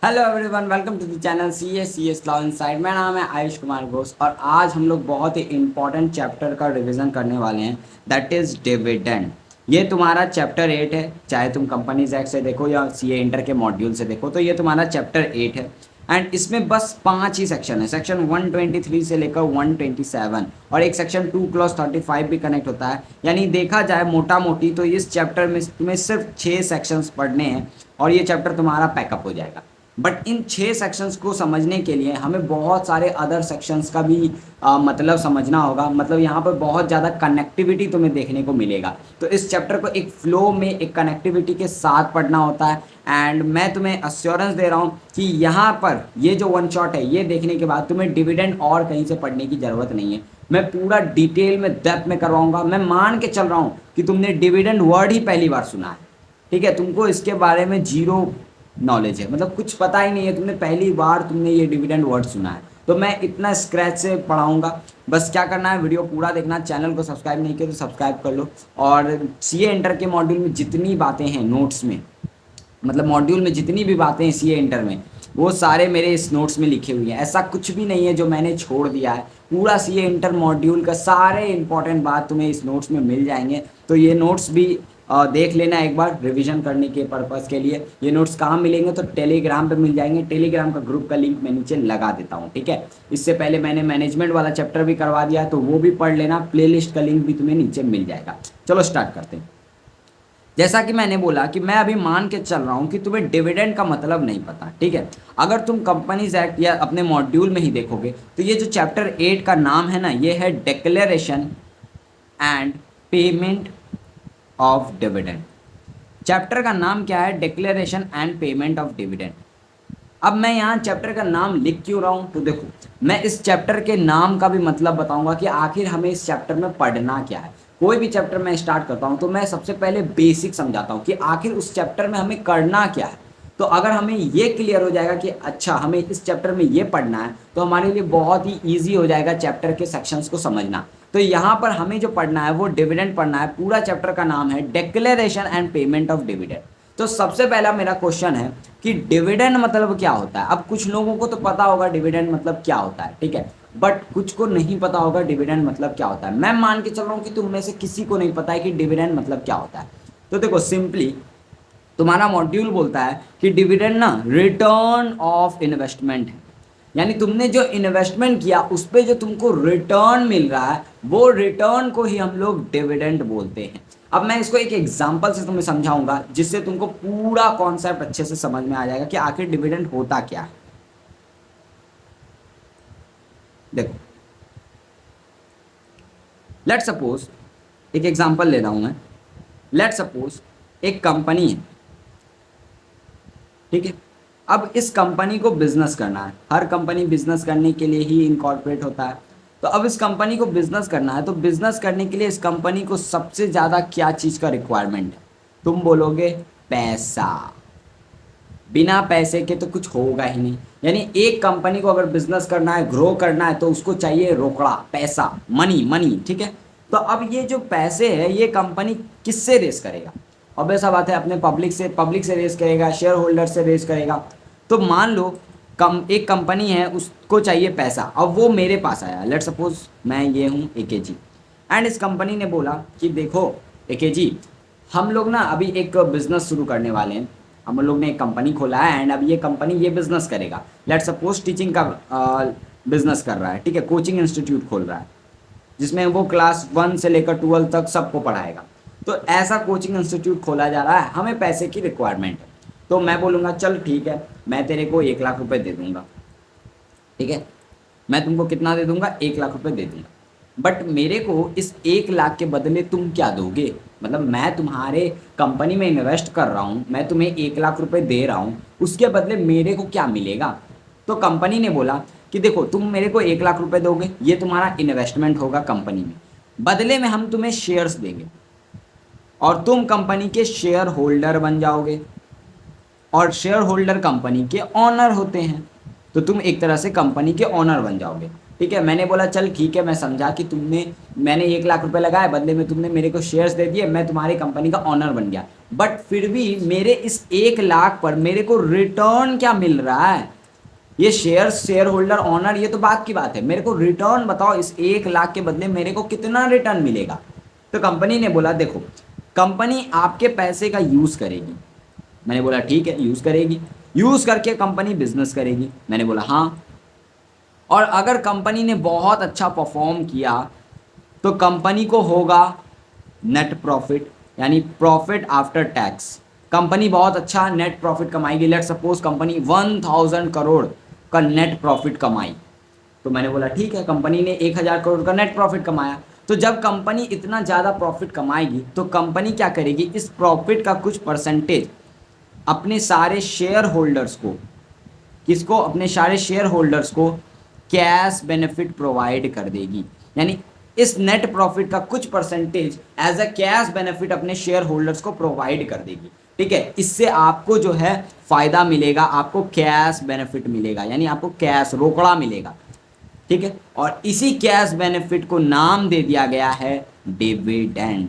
Hello everyone, welcome to the channel C S law inside. मेरा नाम है आयुष कुमार घोष और आज हम लोग बहुत ही इंपॉर्टेंट चैप्टर का रिवीजन करने वाले हैं, दैट इज़ डिविडेंड। ये तुम्हारा चैप्टर 8 है, चाहे तुम कंपनीज एक्ट से देखो या सी ए इंटर के मॉड्यूल से देखो, तो ये तुम्हारा चैप्टर 8 है। एंड इसमें बस 5 ही सेक्शन है, सेक्शन 123 से लेकर 127, और एक सेक्शन 2 क्लॉज 35 भी कनेक्ट होता है। यानी देखा जाए मोटा मोटी तो इस चैप्टर में तुम्हें सिर्फ 6 सेक्शंस पढ़ने हैं और ये चैप्टर तुम्हारा पैकअप हो जाएगा। बट इन 6 सेक्शंस को समझने के लिए हमें बहुत सारे अदर सेक्शंस का भी मतलब समझना होगा। मतलब यहाँ पर बहुत ज़्यादा कनेक्टिविटी तुम्हें देखने को मिलेगा, तो इस चैप्टर को एक फ्लो में एक कनेक्टिविटी के साथ पढ़ना होता है। एंड मैं तुम्हें अश्योरेंस दे रहा हूँ कि यहाँ पर ये जो वन शॉट है, ये देखने के बाद तुम्हें डिविडेंड और कहीं से पढ़ने की ज़रूरत नहीं है। मैं पूरा डिटेल में डेप्थ में करवाऊंगा। मैं मान के चल रहा हूँ कि तुमने डिविडेंड वर्ड ही पहली बार सुना है, ठीक है। तुमको इसके बारे में जीरो नॉलेज है, मतलब कुछ पता ही नहीं है, तुमने पहली बार तुमने ये डिविडेंड वर्ड सुना है। तो मैं इतना स्क्रैच से पढ़ाऊंगा। बस क्या करना है, वीडियो पूरा देखना, चैनल को सब्सक्राइब नहीं किया तो सब्सक्राइब कर लो। और सी ए इंटर के मॉड्यूल में जितनी बातें हैं नोट्स में, मतलब मॉड्यूल में जितनी भी बातें हैं सी ए इंटर में, वो सारे मेरे इस नोट्स में लिखे हुए हैं। ऐसा कुछ भी नहीं है जो मैंने छोड़ दिया है। पूरा सी ए इंटर मॉड्यूल का सारे इंपॉर्टेंट बात तुम्हें इस नोट्स में मिल जाएंगे। तो ये नोट्स भी देख लेना एक बार रिवीजन करने के पर्पज़ के लिए। ये नोट्स कहाँ मिलेंगे, तो टेलीग्राम पे मिल जाएंगे। टेलीग्राम का ग्रुप का लिंक मैं नीचे लगा देता हूँ, ठीक है। इससे पहले मैंने मैनेजमेंट वाला चैप्टर भी करवा दिया, तो वो भी पढ़ लेना। प्लेलिस्ट का लिंक भी तुम्हें नीचे मिल जाएगा। चलो स्टार्ट करते हैं। जैसा कि मैंने बोला कि मैं अभी मान के चल रहा हूँ कि तुम्हें डिविडेंड का मतलब नहीं पता, ठीक है। अगर तुम कंपनीज एक्ट या अपने मॉड्यूल में ही देखोगे तो ये जो चैप्टर 8 का नाम है ना, ये है declaration and payment of dividend. Chapter का नाम क्या है? Declaration and payment of dividend. अब मैं यहाँ चैप्टर का नाम लिख क्यों रहा हूँ, तो देखो, मैं इस चैप्टर के नाम का भी मतलब बताऊंगा कि आखिर हमें इस चैप्टर में पढ़ना क्या है। कोई भी चैप्टर मैं स्टार्ट करता हूँ तो मैं सबसे पहले बेसिक समझाता हूँ कि आखिर उस चैप्टर में हमें करना क्या है। तो अगर हमें ये क्लियर हो जाएगा कि अच्छा हमें इस चैप्टर में ये पढ़ना है, तो हमारे लिए बहुत ही ईजी हो जाएगा चैप्टर के सेक्शंस को समझना। तो यहाँ पर हमें जो पढ़ना है वो डिविडेंड पढ़ना है। पूरा चैप्टर का नाम है declaration and payment of dividend. तो सबसे पहला मेरा क्वेश्चन है कि डिविडेंड मतलब क्या होता है। अब कुछ लोगों को तो पता होगा डिविडेंड मतलब क्या होता है, ठीक है, बट कुछ को नहीं पता होगा डिविडेंड मतलब क्या होता है। मैं मान के चल रहा हूँ कि तुम में से किसी को नहीं पता है कि डिविडेंड मतलब क्या होता है। तो देखो, सिंपली तुम्हारा मॉड्यूल बोलता है कि डिविडेंड ना रिटर्न ऑफ इन्वेस्टमेंट है। यानी तुमने जो इन्वेस्टमेंट किया उस पर जो तुमको रिटर्न मिल रहा है, वो रिटर्न को ही हम लोग डिविडेंड बोलते हैं। अब मैं इसको एक एग्जांपल से तुम्हें समझाऊंगा जिससे तुमको पूरा कॉन्सेप्ट अच्छे से समझ में आ जाएगा कि आखिर डिविडेंड होता क्या है। देखो, लेट सपोज, एक एग्जांपल ले रहा हूं मैं। लेट सपोज एक कंपनी है, ठीक है। अब इस कंपनी को बिजनेस करना है। हर कंपनी बिजनेस करने के लिए ही इनकॉर्पोरेट होता है। तो अब इस कंपनी को बिजनेस करना है, तो बिजनेस करने के लिए इस कंपनी को सबसे ज़्यादा क्या चीज़ का रिक्वायरमेंट है? तुम बोलोगे पैसा। बिना पैसे के तो कुछ होगा ही नहीं। यानी एक कंपनी को अगर बिजनेस करना है, ग्रो करना है, तो उसको चाहिए रोकड़ा, पैसा, मनी मनी, ठीक है। तो अब ये जो पैसे है ये कंपनी किससे रेस करेगा? अब ऐसा बात है, अपने पब्लिक से रेस करेगा, शेयर होल्डर से रेस करेगा। तो मान लो एक कंपनी है, उसको चाहिए पैसा। अब वो मेरे पास आया, लेट सपोज मैं ये हूँ एकेजी, एंड इस कंपनी ने बोला कि देखो एकेजी, हम लोग ना अभी एक बिजनेस शुरू करने वाले हैं। हम लोग ने एक कंपनी खोला है एंड अब ये कंपनी ये बिजनेस करेगा। लेट सपोज टीचिंग का बिजनेस कर रहा है, ठीक है, कोचिंग इंस्टीट्यूट खोल रहा है जिसमें वो क्लास 1 से लेकर 12 तक सबको पढ़ाएगा। तो ऐसा कोचिंग इंस्टीट्यूट खोला जा रहा है, हमें पैसे की रिक्वायरमेंट है। तो मैं बोलूँगा चल ठीक है, मैं तेरे को 1 लाख रुपए दे दूंगा, ठीक है। मैं तुमको कितना दे दूंगा? 1 लाख रुपए दे दूंगा। बट मेरे को इस 1 लाख के बदले तुम क्या दोगे? मतलब मैं तुम्हारे कंपनी में इन्वेस्ट कर रहा हूँ, मैं तुम्हें 1 लाख रुपए दे रहा हूँ, उसके बदले मेरे को क्या मिलेगा? तो कंपनी ने बोला कि देखो, तुम मेरे को 1 लाख रुपए दोगे, ये तुम्हारा इन्वेस्टमेंट होगा कंपनी में, बदले में हम तुम्हें शेयर्स देंगे और तुम कंपनी के शेयर होल्डर बन जाओगे। और शेयर होल्डर कंपनी के ऑनर होते हैं, तो तुम एक तरह से कंपनी के ऑनर बन जाओगे, ठीक है। मैंने बोला चल ठीक है, मैं समझा कि मैंने 1 लाख रुपए लगाए, बदले में तुमने मेरे को शेयर्स दे दिए, मैं तुम्हारी कंपनी का ऑनर बन गया। बट फिर भी मेरे इस 1 लाख पर मेरे को रिटर्न क्या मिल रहा है, ये शेयर होल्डर ऑनर, ये तो बात की बात है, मेरे को रिटर्न बताओ, इस 1 लाख के बदले मेरे को कितना रिटर्न मिलेगा। तो कंपनी ने बोला देखो, कंपनी आपके पैसे का यूज करेगी। मैंने बोला ठीक है, यूज करेगी, यूज करके कंपनी बिजनेस करेगी। मैंने बोला हाँ। और अगर कंपनी ने बहुत अच्छा परफॉर्म किया तो कंपनी को होगा नेट प्रॉफिट, यानी प्रॉफिट आफ्टर टैक्स। कंपनी बहुत अच्छा नेट प्रॉफिट कमाएगी। लेट सपोज कंपनी 1000 करोड़ का नेट प्रॉफिट कमाई। तो मैंने बोला ठीक है, कंपनी ने 1000 करोड़ का नेट प्रॉफिट कमाया। तो जब कंपनी इतना ज़्यादा प्रॉफिट कमाएगी तो कंपनी क्या करेगी, इस प्रॉफिट का कुछ परसेंटेज अपने सारे शेयर होल्डर्स को, किसको, अपने सारे शेयर होल्डर्स को कैश बेनिफिट प्रोवाइड कर देगी। यानी इस नेट प्रॉफिट का कुछ percentage as a cash benefit अपने शेयर होल्डर्स को प्रोवाइड कर देगी। ठीक है, इससे आपको जो है फायदा मिलेगा, आपको कैश बेनिफिट मिलेगा, यानी आपको कैश रोकड़ा मिलेगा। ठीक है, और इसी कैश बेनिफिट को नाम दे दिया गया है डिविडेंड।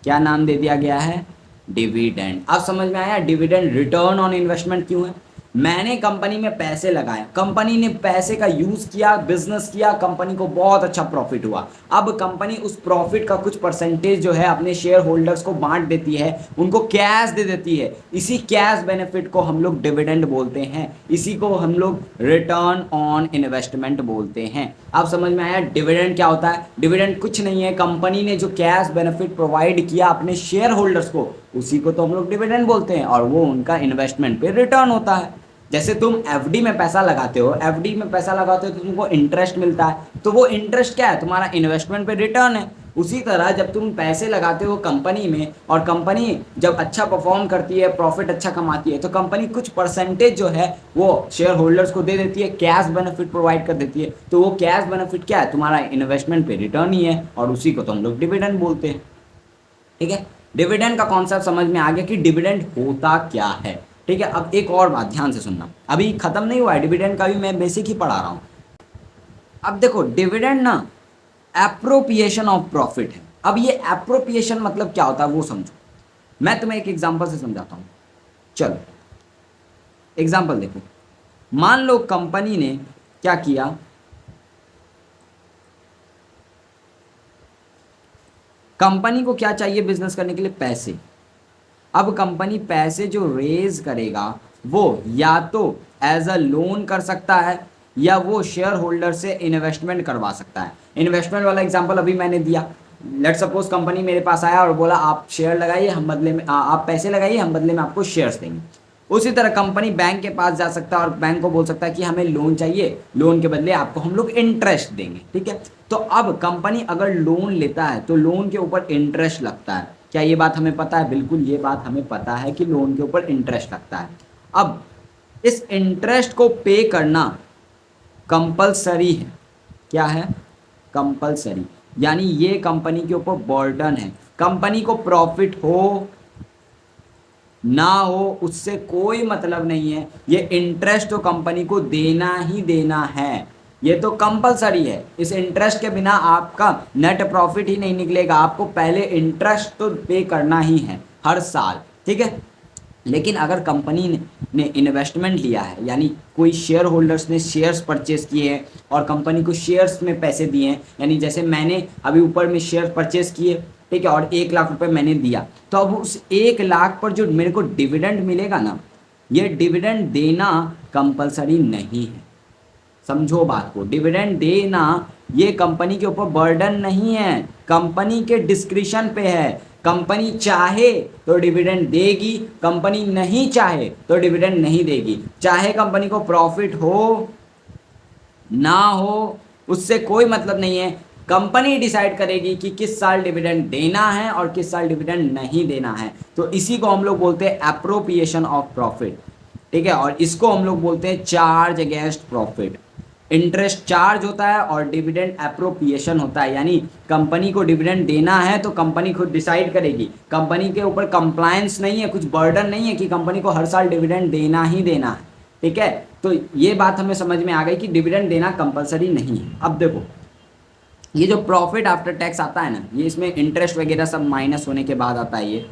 क्या नाम दे दिया गया है, डिविडेंड। अब समझ में आया डिविडेंड रिटर्न ऑन इन्वेस्टमेंट क्यों है। मैंने कंपनी में पैसे लगाए, कंपनी ने पैसे का यूज किया, बिजनेस किया, कंपनी को बहुत अच्छा प्रॉफिट हुआ। अब कंपनी उस प्रॉफिट का कुछ परसेंटेज जो है अपने शेयर होल्डर्स को बांट देती है, उनको कैश दे देती है। इसी कैश बेनिफिट को हम लोग डिविडेंड बोलते हैं, इसी को हम लोग रिटर्न ऑन इन्वेस्टमेंट बोलते हैं। अब समझ में आया डिविडेंड क्या होता है। डिविडेंड कुछ नहीं है, कंपनी ने जो कैश बेनिफिट प्रोवाइड किया अपने शेयर होल्डर्स को, उसी को तो हम लोग डिविडेंड बोलते हैं, और वो उनका इन्वेस्टमेंट पे रिटर्न होता है। जैसे तुम एफडी में पैसा लगाते हो, एफडी में पैसा लगाते हो तो तुमको इंटरेस्ट मिलता है, तो वो इंटरेस्ट क्या है, तुम्हारा इन्वेस्टमेंट पे रिटर्न है। उसी तरह जब तुम पैसे लगाते हो कंपनी में, और कंपनी जब अच्छा परफॉर्म करती है, प्रॉफिट अच्छा कमाती है, तो कंपनी कुछ परसेंटेज जो है वो शेयर होल्डर्स को दे देती है, कैश बेनिफिट प्रोवाइड कर देती है। तो वो कैश बेनिफिट क्या है, तुम्हारा इन्वेस्टमेंट पे रिटर्न ही है, और उसी को तो हम लोग डिविडेंड बोलते हैं। ठीक है, डिविडेंड का कॉन्सेप्ट समझ में आ गया कि डिविडेंड होता क्या है। ठीक है, अब एक और बात ध्यान से सुनना, अभी खत्म नहीं हुआ है, डिविडेंड का भी मैं बेसिक ही पढ़ा रहा हूं। अब देखो डिविडेंड ना एप्रोप्रिएशन ऑफ प्रॉफिट है। अब ये एप्रोप्रिएशन मतलब क्या होता है वो समझो, मैं तुम्हें एक एग्जांपल से समझाता हूं। चलो एग्जांपल देखो, मान लो कंपनी ने क्या किया, कंपनी को क्या चाहिए बिजनेस करने के लिए, पैसे। अब कंपनी पैसे जो रेज करेगा वो या तो एज अ लोन कर सकता है, या वो शेयर होल्डर से इन्वेस्टमेंट करवा सकता है। इन्वेस्टमेंट वाला एग्जांपल अभी मैंने दिया। लेट सपोज कंपनी मेरे पास आया और बोला आप शेयर लगाइए, हम बदले में आप पैसे लगाइए, हम बदले में आपको शेयर्स देंगे। उसी तरह कंपनी बैंक के पास जा सकता है और बैंक को बोल सकता है कि हमें लोन चाहिए, लोन के बदले आपको हम लोग इंटरेस्ट देंगे। ठीक है, तो अब कंपनी अगर लोन लेता है तो लोन के ऊपर इंटरेस्ट लगता है। क्या ये बात हमें पता है, बिल्कुल ये बात हमें पता है कि लोन के ऊपर इंटरेस्ट लगता है। अब इस इंटरेस्ट को पे करना कंपलसरी है। क्या है, कंपलसरी, यानी ये कंपनी के ऊपर बर्डन है। कंपनी को प्रॉफिट हो ना हो उससे कोई मतलब नहीं है, ये इंटरेस्ट तो कंपनी को देना ही देना है, ये तो कंपलसरी है। इस इंटरेस्ट के बिना आपका नेट प्रॉफिट ही नहीं निकलेगा, आपको पहले इंटरेस्ट तो पे करना ही है हर साल। ठीक है, लेकिन अगर कंपनी ने इन्वेस्टमेंट लिया है, यानी कोई शेयर होल्डर्स ने शेयर्स परचेस किए हैं और कंपनी को शेयर्स में पैसे दिए हैं, यानी जैसे मैंने अभी ऊपर में शेयर परचेस किए, ठीक है, और 1 लाख रुपए मैंने दिया, तो अब उस 1 लाख पर जो मेरे को डिविडेंड मिलेगा ना, ये डिविडेंड देना कंपलसरी नहीं है। समझो बात को, डिविडेंड देना ये कंपनी के ऊपर बर्डन नहीं है, कंपनी के डिस्क्रिशन पे है। कंपनी चाहे तो डिविडेंड देगी, कंपनी नहीं चाहे तो डिविडेंड नहीं देगी। चाहे कंपनी को प्रॉफिट हो ना हो उससे कोई मतलब नहीं है, कंपनी डिसाइड करेगी कि किस साल डिविडेंड देना है और किस साल डिविडेंड नहीं देना है। तो इसी को हम लोग बोलते हैं एप्रोप्रिएशन ऑफ प्रॉफिट। ठीक है, और इसको हम लोग बोलते हैं charge against profit. Interest charge होता है और डिविडेंड एप्रोप्रिएशन होता है, यानी कंपनी को डिविडेंड देना है तो कंपनी खुद डिसाइड करेगी, कंपनी के ऊपर कंप्लायंस नहीं है, कुछ बर्डन नहीं है कि कंपनी को हर साल डिविडेंड देना ही देना है। ठीक है, तो ये बात हमें समझ में आ गई कि डिविडेंड देना कंपलसरी नहीं है। अब देखो ये जो प्रॉफिट आफ्टर टैक्स आता है ना, ये इसमें इंटरेस्ट वगैरह सब माइनस होने के बाद आता है ये।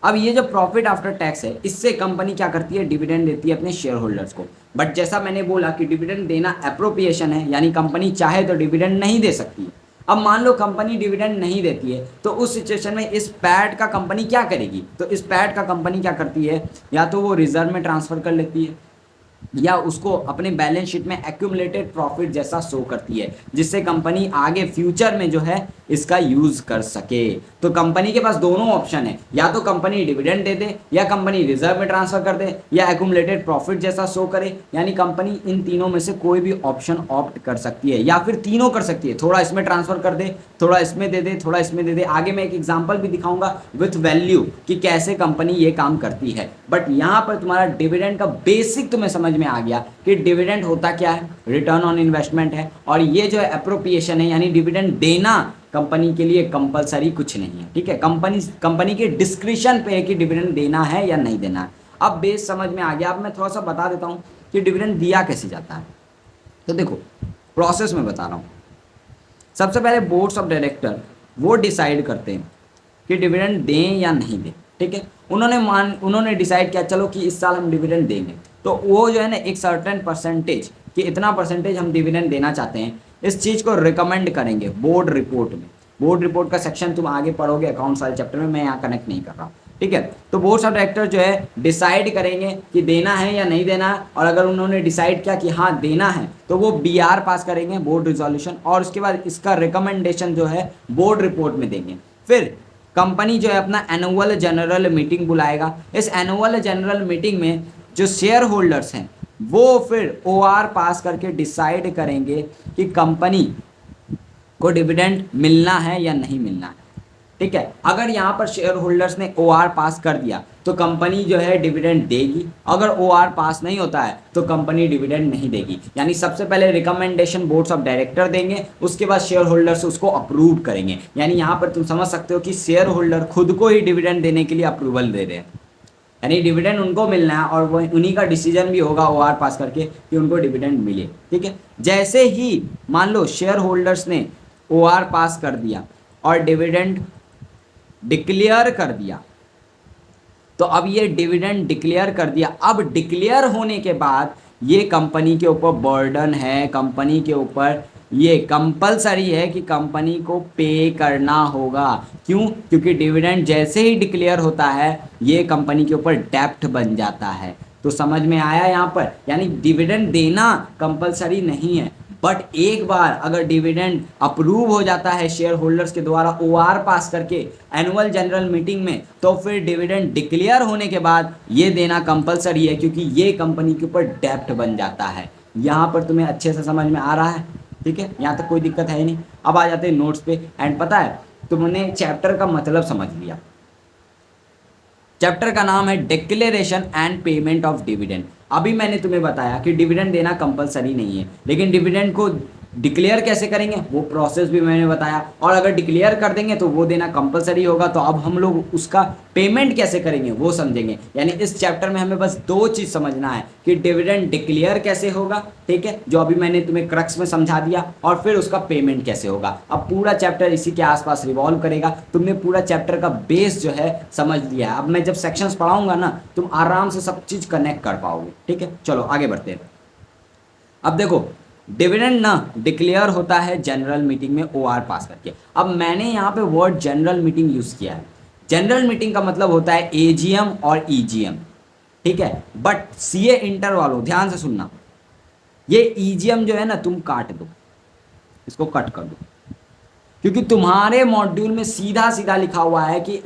अब ये जो प्रॉफिट आफ्टर टैक्स है, इससे कंपनी क्या करती है, डिविडेंड देती है अपने शेयर होल्डर्स को। बट जैसा मैंने बोला कि डिविडेंड देना एप्रोप्रिएशन है, यानी कंपनी चाहे तो डिविडेंड नहीं दे सकती है। अब मान लो कंपनी डिविडेंड नहीं देती है, तो उस सिचुएशन में इस पैट का कंपनी क्या करेगी, तो इस पैट का कंपनी क्या करती है, या तो वो रिजर्व में ट्रांसफर कर लेती है, या उसको अपने बैलेंस शीट में एक्यूमुलेटेड प्रॉफिट जैसा शो करती है, जिससे कंपनी आगे फ्यूचर में जो है इसका यूज कर सके। तो कंपनी के पास दोनों ऑप्शन है, या तो कंपनी डिविडेंड दे दे, या कंपनी रिजर्व में ट्रांसफर कर दे, या एक्यूमुलेटेड प्रॉफिट जैसा शो करे। यानी कंपनी इन तीनों में से कोई भी ऑप्शन ऑप्ट कर सकती है, या फिर तीनों कर सकती है, थोड़ा इसमें ट्रांसफर कर दे, थोड़ा इसमें दे दे, थोड़ा इसमें दे दे। आगे मैं एक एग्जांपल भी दिखाऊंगा विथ वैल्यू कि कैसे कंपनी ये काम करती है। बट यहाँ पर तुम्हारा डिविडेंड का बेसिक तुम्हें समझ में आ गया कि डिविडेंड होता क्या है, रिटर्न ऑन इन्वेस्टमेंट है, और ये जो है एप्रोप्रिएशन है, यानी डिविडेंड देना कंपनी के लिए कंपलसरी कुछ नहीं है। ठीक है, कंपनी के डिस्क्रिशन पे है कि डिविडेंड देना है या नहीं देना है। अब बेस समझ में आ गया। अब मैं थोड़ा सा बता देता हूँ कि डिविडेंड दिया कैसे जाता है। तो देखो प्रोसेस में बता रहा हूँ। सबसे पहले बोर्ड्स ऑफ डायरेक्टर वो डिसाइड करते हैं कि डिविडेंड दें या नहीं दें। ठीक है, उन्होंने डिसाइड किया चलो कि इस साल हम डिविडेंड देंगे, तो वो जो है ना एक सर्टेन परसेंटेज कि इतना परसेंटेज हम डिविडेंड देना चाहते हैं, इस चीज़ को रिकमेंड करेंगे बोर्ड रिपोर्ट में। बोर्ड रिपोर्ट का सेक्शन तुम आगे पढ़ोगे अकाउंट्स वाले चैप्टर में, मैं यहाँ कनेक्ट नहीं कर रहा हूँ। ठीक है, तो बोर्ड ऑफ डायरेक्टर जो है डिसाइड करेंगे कि देना है या नहीं देना है, और अगर उन्होंने डिसाइड किया कि हाँ देना है तो वो BR पास करेंगे, बोर्ड रिजोल्यूशन, और उसके बाद इसका रिकमेंडेशन जो है बोर्ड रिपोर्ट में देंगे। फिर कंपनी जो है अपना एनुअल जनरल मीटिंग बुलाएगा। इस एनुअल जनरल मीटिंग में जो शेयर होल्डर्स हैं वो फिर OR पास करके डिसाइड करेंगे कि कंपनी को डिविडेंड मिलना है या नहीं मिलना है। ठीक है, अगर यहाँ पर शेयर होल्डर्स ने OR पास कर दिया तो कंपनी जो है डिविडेंड देगी, अगर OR पास नहीं होता है तो कंपनी डिविडेंड नहीं देगी। यानी सबसे पहले रिकमेंडेशन बोर्ड्स ऑफ डायरेक्टर देंगे, उसके बाद शेयर होल्डर्स उसको अप्रूव करेंगे। यानी यहाँ पर तुम समझ सकते हो कि शेयर होल्डर खुद को ही डिविडेंड देने के लिए अप्रूवल दे रहे हैं, यानी डिविडेंड उनको मिलना है, और वो उन्हीं का डिसीजन भी होगा OR पास करके कि उनको डिविडेंड मिले। ठीक है, जैसे ही मान लो शेयर होल्डर्स ने OR पास कर दिया और डिविडेंड डिक्लेयर कर दिया, तो अब ये डिविडेंड डिक्लेयर कर दिया। अब डिक्लेयर होने के बाद ये कंपनी के ऊपर बर्डन है, कंपनी के ऊपर ये कंपलसरी है कि कंपनी को पे करना होगा। क्यों? क्योंकि डिविडेंड जैसे ही डिक्लेयर होता है ये कंपनी के ऊपर डेप्ट बन जाता है। तो समझ में आया यहाँ पर, यानी डिविडेंड देना कंपलसरी नहीं है, बट एक बार अगर डिविडेंड अप्रूव हो जाता है शेयर होल्डर्स के द्वारा OR पास करके एनुअल जनरल मीटिंग में, तो फिर डिविडेंड डिक्लेयर होने के बाद ये देना कंपलसरी है, क्योंकि ये कंपनी के ऊपर डेप्ट बन जाता है। यहाँ पर तुम्हें अच्छे से समझ में आ रहा है? ठीक है, यहाँ तक कोई दिक्कत है ही नहीं। अब आ जाते हैं नोट्स पे। एंड पता है तुमने चैप्टर का मतलब समझ लिया। चैप्टर का नाम है declaration and payment of dividend. अभी मैंने तुम्हें बताया कि डिविडेंड देना कंपलसरी नहीं है, लेकिन डिविडेंड को डिक्लेयर कैसे करेंगे वो प्रोसेस भी मैंने बताया, और अगर डिक्लेयर कर देंगे तो वो देना कंपलसरी होगा। तो अब हम लोग उसका पेमेंट कैसे करेंगे वो समझेंगे। यानी इस चैप्टर में हमें बस दो चीज़ समझना है कि डिविडेंड डिक्लेयर कैसे होगा, ठीक है, जो अभी मैंने तुम्हें क्रक्स में समझा दिया, और फिर उसका पेमेंट कैसे होगा। अब पूरा चैप्टर इसी के आसपास रिवॉल्व करेगा। तुमने पूरा चैप्टर का बेस जो है समझ लिया है। अब मैं जब सेक्शंस पढ़ाऊंगा ना तुम आराम से सब चीज़ कनेक्ट कर पाओगे। ठीक है, चलो आगे बढ़ते हैं। अब देखो डिविडेंड ना डिक्लेयर होता है जनरल मीटिंग में OR पास करके। अब मैंने यहाँ पे वर्ड जनरल मीटिंग यूज़ किया है। जनरल मीटिंग का मतलब होता है AGM और EGM, ठीक है, बट CA इंटर वालों ध्यान से सुनना, ये EGM जो है ना तुम काट दो, इसको कट कर दो, क्योंकि तुम्हारे मॉड्यूल में सीधा सीधा लिखा हुआ है कि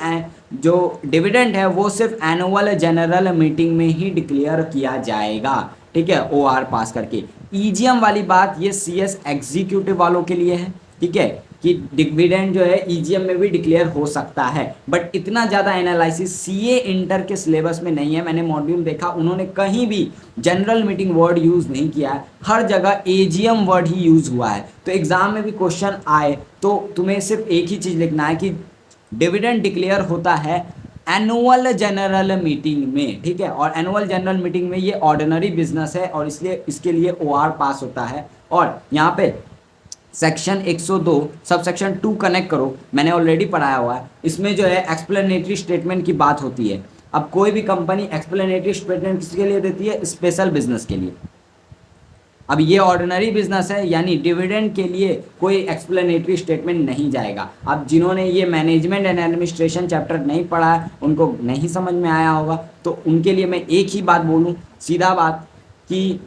जो डिविडेंड है वो सिर्फ एनुअल जनरल मीटिंग में ही डिक्लेयर किया जाएगा, ठीक है, OR पास करके। EGM वाली बात ये CS एग्जीक्यूटिव वालों के लिए है, ठीक है, कि डिविडेंड जो है EGM में भी डिक्लेयर हो सकता है, बट इतना ज़्यादा एनालिसिस CA इंटर के सिलेबस में नहीं है। मैंने मॉड्यूल देखा, उन्होंने कहीं भी जनरल मीटिंग वर्ड यूज़ नहीं किया है, हर जगह AGM वर्ड ही यूज़ हुआ है। तो एग्जाम में भी क्वेश्चन आए तो तुम्हें सिर्फ एक ही चीज़ लिखना है कि डिविडेंड डिक्लेयर होता है एनुअल जनरल मीटिंग में, ठीक है, और एनुअल जनरल मीटिंग में ये ऑर्डिनरी बिजनेस है और इसलिए इसके लिए OR पास होता है। और यहाँ पे सेक्शन 102 सब सेक्शन 2 कनेक्ट करो, मैंने ऑलरेडी पढ़ाया हुआ है। इसमें जो है एक्सप्लेनेटरी स्टेटमेंट की बात होती है। अब कोई भी कंपनी एक्सप्लेनेटरी स्टेटमेंट किसके लिए देती है? स्पेशल बिजनेस के लिए। अब ये ऑर्डिनरी बिजनेस है, यानी डिविडेंड के लिए कोई एक्सप्लेनेटरी स्टेटमेंट नहीं जाएगा। अब जिन्होंने ये मैनेजमेंट एंड एडमिनिस्ट्रेशन चैप्टर नहीं पढ़ा है, उनको नहीं समझ में आया होगा, तो उनके लिए मैं एक ही बात बोलूँ, सीधा बात, कि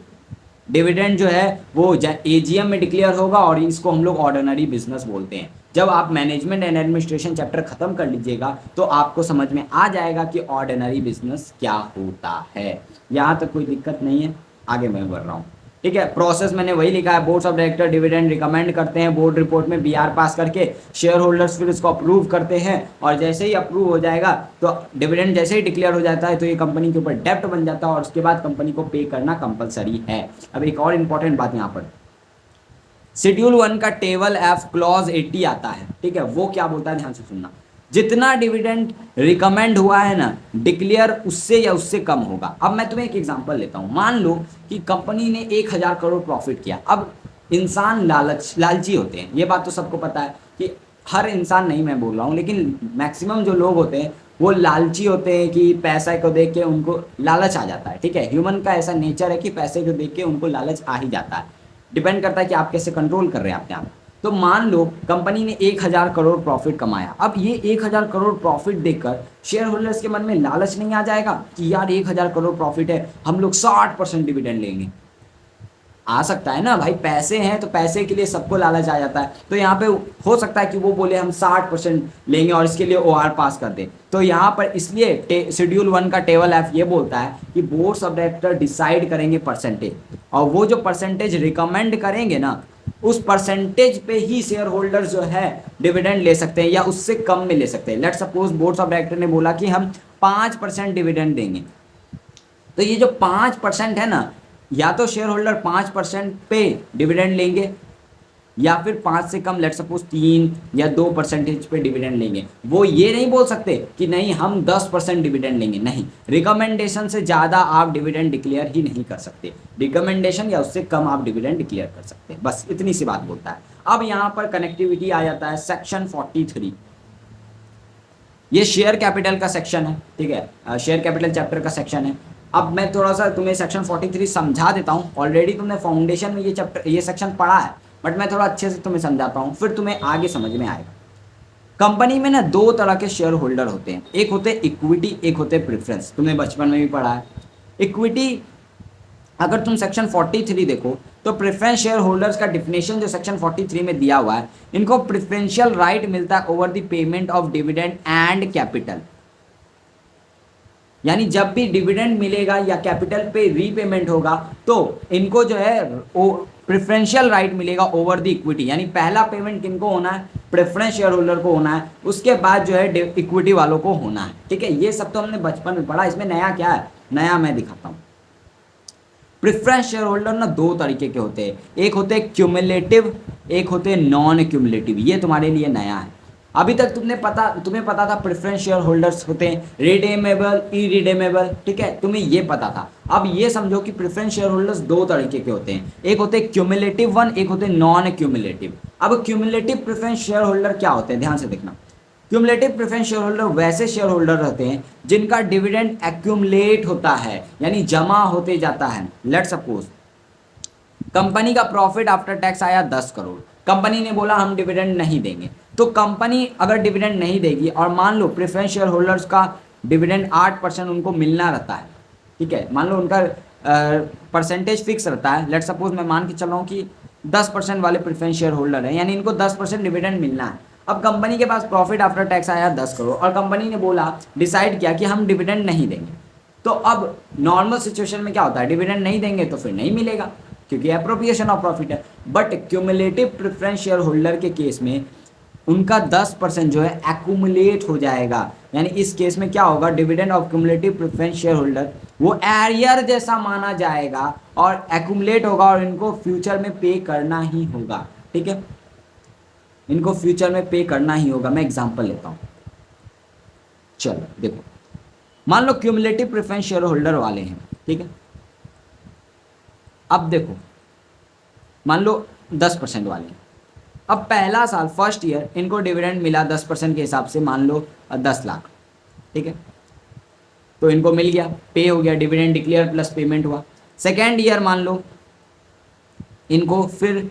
डिविडेंड जो है वो एजीएम में डिक्लेयर होगा और इसको हम लोग ऑर्डिनरी बिजनेस बोलते हैं। जब आप मैनेजमेंट एंड एडमिनिस्ट्रेशन चैप्टर खत्म कर लीजिएगा तो आपको समझ में आ जाएगा कि ऑर्डिनरी बिजनेस क्या होता है। यहाँ तक कोई दिक्कत नहीं है, आगे मैं बढ़ रहा हूँ। ठीक है, प्रोसेस मैंने वही लिखा है। Board of director dividend recommend करते हैं, बोर्ड रिपोर्ट में बीआर पास करके शेयर होल्डर्स फिर इसको अप्रूव करते हैं, और जैसे ही अप्रूव हो जाएगा तो डिविडेंड जैसे ही डिक्लेयर हो जाता है तो ये कंपनी के ऊपर डेप्ट बन जाता है और उसके बाद कंपनी को पे करना कंपलसरी है। अब एक और इंपॉर्टेंट बात यहाँ पर, शेड्यूल 1 का टेबल एफ क्लॉज 80 आता है। ठीक है, वो क्या बोलता है, ध्यान से सुनना। जितना डिविडेंड रिकमेंड हुआ है ना डिक्लेयर, उससे या उससे कम होगा। अब मैं तुम्हें एक एग्जांपल लेता हूं। मान लो कि कंपनी ने 1000 करोड़ प्रॉफिट किया। अब इंसान लालची होते हैं, ये बात तो सबको पता है कि हर इंसान नहीं मैं बोल रहा हूँ, लेकिन मैक्सिमम जो लोग होते हैं वो लालची होते हैं कि पैसा को देख के उनको लालच आ जाता है। ठीक है, ह्यूमन का ऐसा नेचर है कि पैसे को देख के उनको लालच आ ही जाता है। डिपेंड करता है कि आप कैसे कंट्रोल कर रहे हैं अपने आप। तो मान लो कंपनी ने 1000 करोड़ प्रॉफिट कमाया। अब ये 1000 करोड़ प्रॉफिट देखकर शेयर होल्डर्स के मन में लालच नहीं आ जाएगा कि यार 1000 करोड़ प्रॉफिट है, हम लोग 60% डिविडेंड लेंगे? आ सकता है ना भाई, पैसे हैं तो पैसे के लिए सबको लालच आ जाता है। तो यहाँ पे हो सकता है कि वो बोले हम 60% लेंगे और इसके लिए ओआर पास कर दे। तो यहाँ पर इसलिए शेड्यूल 1 का टेबल एफ ये बोलता है कि बोर्ड्स ऑफ डायरेक्टर डिसाइड करेंगे परसेंटेज, और वो जो परसेंटेज रिकमेंड करेंगे ना उस परसेंटेज पे ही शेयर होल्डर जो है डिविडेंड ले सकते हैं या उससे कम में ले सकते हैं। Let suppose boards of director ने बोला कि हम 5% डिविडेंड देंगे, तो ये जो 5% है ना, या तो शेयर होल्डर 5% पे डिविडेंड लेंगे या फिर 5 से कम, लेट सपोज 3 या 2% पे डिविडेंड लेंगे। वो ये नहीं बोल सकते कि नहीं हम 10% डिविडेंड लेंगे, नहीं। रिकमेंडेशन से ज़्यादा आप डिविडेंड डिक्लेयर ही नहीं कर सकते, रिकमेंडेशन या उससे कम आप डिविडेंड डिक्लेयर कर सकते हैं, बस इतनी सी बात बोलता है। अब यहाँ पर कनेक्टिविटी आ जाता है सेक्शन 43, ये शेयर कैपिटल का सेक्शन है। ठीक है, शेयर कैपिटल चैप्टर का सेक्शन है। अब मैं थोड़ा सा तुम्हें सेक्शन 43 समझा देता हूँ। ऑलरेडी तुमने फाउंडेशन में ये सेक्शन पढ़ा है, बट मैं थोड़ा अच्छे से तुम्हें समझाता हूँ, फिर तुम्हें आगे समझ में आएगा। कंपनी में ना 2 तरह के शेयर होल्डर होते हैं, एक होते इक्विटी, एक होते प्रेफरेंस। तुमने बचपन में भी पढ़ा है। इक्विटी, अगर तुम सेक्शन 43 देखो तो प्रेफरेंस शेयर होल्डर्स का डिफिनेशन जो सेक्शन 43 में दिया हुआ है, इनको प्रेफरेंशियल राइट मिलता है over the payment of dividend and capital. यानी जब भी डिविडेंड मिलेगा या कैपिटल पे रीपेमेंट होगा तो इनको जो है प्रेफरेंशियल राइट मिलेगा ओवर द इक्विटी। यानी पहला पेमेंट किनको होना है? प्रेफरेंस शेयर होल्डर को होना है, उसके बाद जो है इक्विटी वालों को होना है। ठीक है, ये सब तो हमने बचपन में पढ़ा, इसमें नया क्या है? नया मैं दिखाता हूँ। प्रेफरेंस शेयर होल्डर ना 2 तरीके के होते हैं, एक होते हैं क्यूमुलेटिव, एक होते हैं नॉन क्यूमुलेटिव। ये तुम्हारे लिए नया है। अभी तक तुम्हें पता था प्रेफरेंस शेयर होल्डर्स होते हैं रिडेमेबल, इरिडेमेबल। ठीक है, तुम्हें ये पता था। अब ये समझो कि प्रेफरेंस शेयर होल्डर्स 2 तरीके के होते हैं, एक होते हैं क्यूमुलेटिव वन, एक होते हैं नॉन क्यूमुलेटिव। अब क्यूमुलेटिव प्रेफरेंस शेयर होल्डर क्या होते हैं, ध्यान से देखना। क्यूमुलेटिव प्रेफरेंस शेयर होल्डर वैसे शेयर होल्डर रहते हैं जिनका डिविडेंड एक्यूमुलेट होता है, यानी जमा होते जाता है। लेट सपोज कंपनी का प्रॉफिट आफ्टर टैक्स आया 10 करोड़, कंपनी ने बोला हम डिविडेंड नहीं देंगे। तो कंपनी अगर डिविडेंड नहीं देगी और मान लो प्रेफरेंस शेयर होल्डर्स का डिविडेंड 8% उनको मिलना रहता है। ठीक है, मान लो उनका परसेंटेज फिक्स रहता है। लेट सपोज मैं मान के चल रहा हूँ कि 10% वाले प्रेफरेंस शेयर होल्डर हैं, यानी इनको 10% डिविडेंड मिलना है। अब कंपनी के पास प्रॉफिट आफ्टर टैक्स आया 10 करोड़ और कंपनी ने बोला, डिसाइड किया कि हम डिविडेंड नहीं देंगे। तो अब नॉर्मल सिचुएशन में क्या होता है? डिविडेंड नहीं देंगे तो फिर नहीं मिलेगा क्योंकि एप्रोप्रिएशन ऑफ प्रॉफिट है। But cumulative preference share holder के केस में उनका 10% जो है एक्यूमुलेट हो जाएगा। यानी इस केस में क्या होगा? Dividend of cumulative preference share holder वो एरियर जैसा माना जाएगा और एक्यूमुलेट होगा और इनको फ्यूचर में पे करना ही होगा। ठीक है, इनको फ्यूचर में पे करना ही होगा। मैं एग्जांपल लेता हूं, चलो देखो। मान लो क्यूमुलेटिव प्रेफरेंस शेयर होल्डर वाले हैं। ठीक है, अब देखो मान लो 10% वाले हैं। अब पहला साल फर्स्ट ईयर इनको डिविडेंड मिला 10% के हिसाब से, मान लो 10 लाख, ठीक है, तो इनको मिल गया, पे हो गया, डिविडेंड डिक्लेयर प्लस पेमेंट हुआ। सेकेंड ईयर मान लो इनको फिर